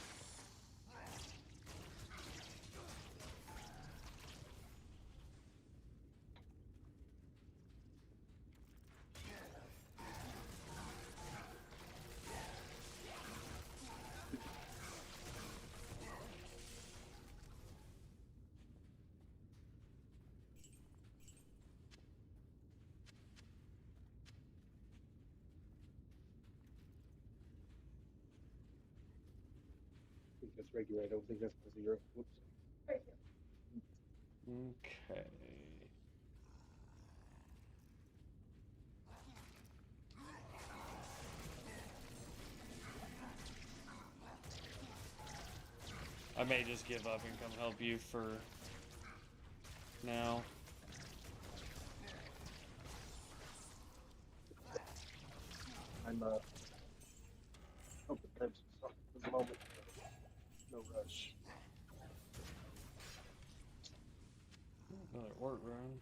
I think that's regular. I don't think that's because of your... Whoops. Okay. I may just give up and come help you for now. I'm hoping to have some stuff for the moment. No rush. Another work run.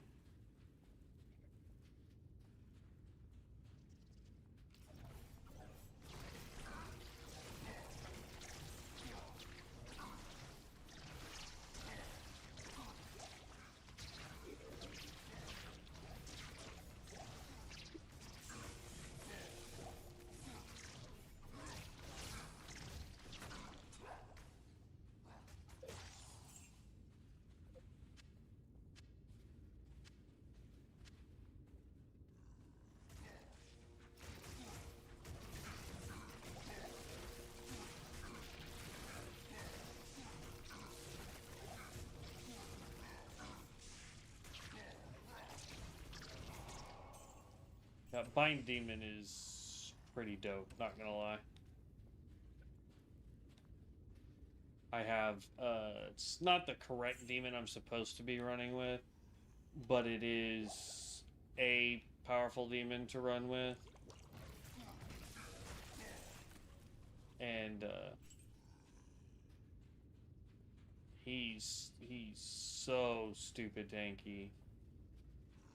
That Bind Demon is pretty dope, not gonna lie. I have, it's not the correct demon I'm supposed to be running with, but it is a powerful demon to run with. And, he's so stupid tanky.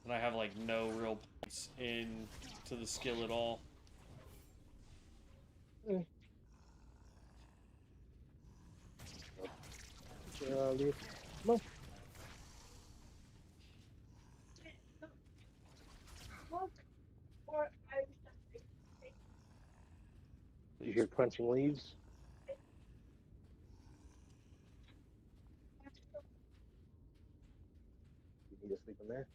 And I have, like, no real points in to the skill at all. Leave. No. You hear crunching leaves? You need to sleep in there?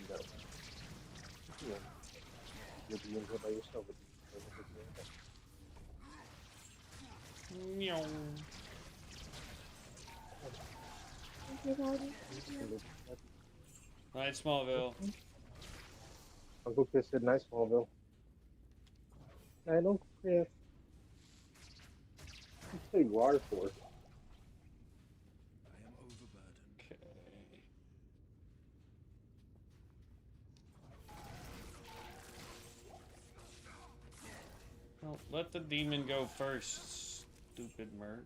No. Yeah. You'll be in here by yourself. Meow. Night, Smallville. Uncle Chris said, "Nice, Smallville." I don't care. Let's say water for it. I am overburdened. Okay. Well, let the demon go first, stupid merc.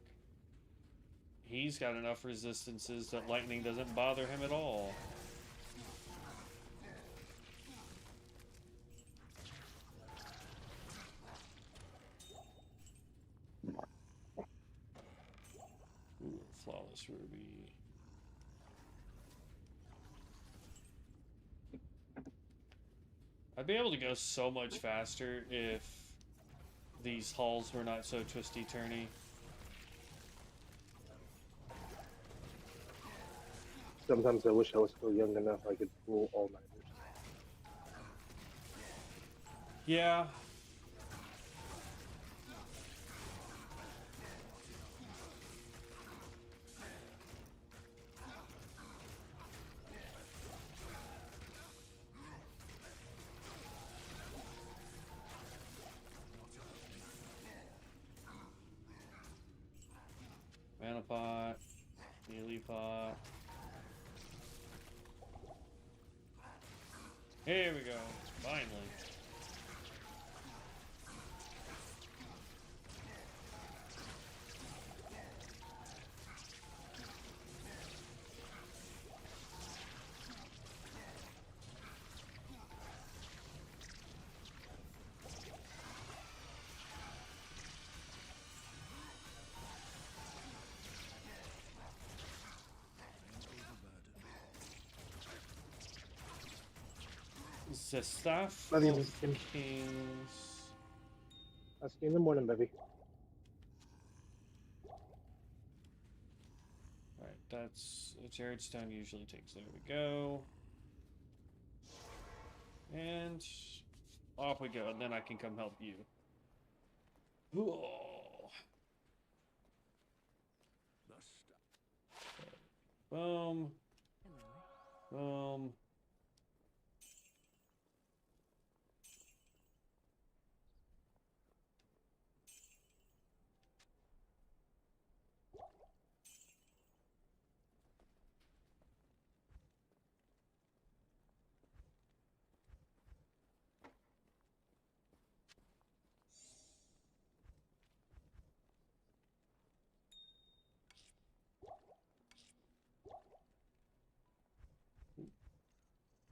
He's got enough resistances that lightning doesn't bother him at all. Ooh, flawless ruby. I'd be able to go so much faster if these halls were not so twisty-turny. Sometimes I wish I was still young enough I could pull all-nighters. Yeah. Mana pot, melee pot. Here we go. Finally. The Staff Love you, of Mr. Kim. Kings. I'll see you in the morning, baby. Alright, that's Jared Stone usually takes. There we go. And off we go, and then I can come help you. Oh. Boom. Boom.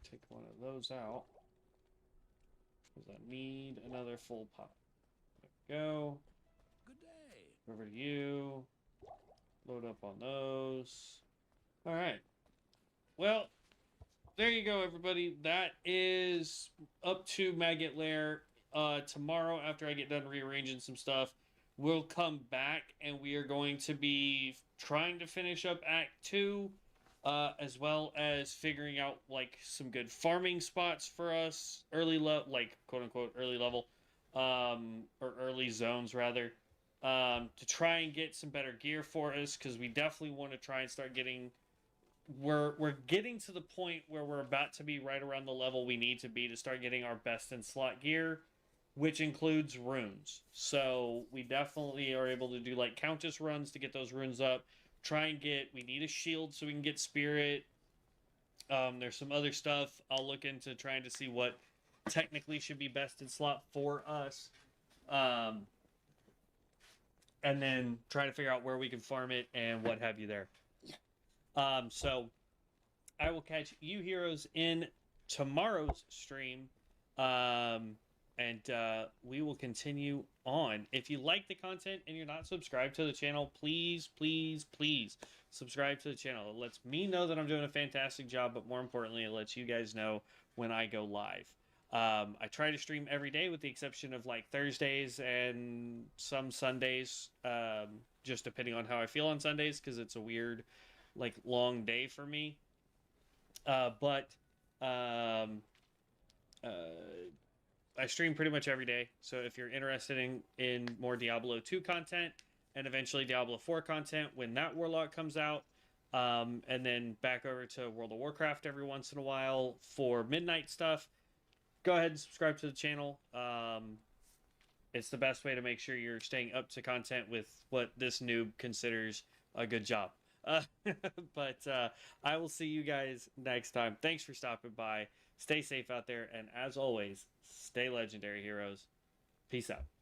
take one of those out. Because I need another full pot. There we go. Good day. Over to you. Load up on those. Alright. Well, there you go, everybody. That is up to Maggot Lair. Tomorrow, after I get done rearranging some stuff, we'll come back and we are going to be trying to finish up Act 2, as well as figuring out like some good farming spots for us, like quote unquote early level, or early zones rather, to try and get some better gear for us, because we definitely want to try and start getting. We're getting to the point where we're about to be right around the level we need to be to start getting our best in slot gear, which includes runes. So we definitely are able to do like countess runs to get those runes up. We need a shield so we can get spirit. There's some other stuff I'll look into trying to see what technically should be best in slot for us. And then try to figure out where we can farm it and what have you there. So I will catch you heroes in tomorrow's stream. And we will continue on. If you like the content and you're not subscribed to the channel, please, please, please subscribe to the channel. It lets me know that I'm doing a fantastic job, but more importantly, it lets you guys know when I go live. I try to stream every day with the exception of like Thursdays and some Sundays, just depending on how I feel on Sundays, because it's a weird, like, long day for me. I stream pretty much every day, so if you're interested in more Diablo 2 content, and eventually Diablo 4 content when that Warlock comes out, and then back over to World of Warcraft every once in a while for midnight stuff, go ahead and subscribe to the channel. It's the best way to make sure you're staying up to content with what this noob considers a good job. But I will see you guys next time. Thanks for stopping by. Stay safe out there, and as always, stay legendary, heroes. Peace out.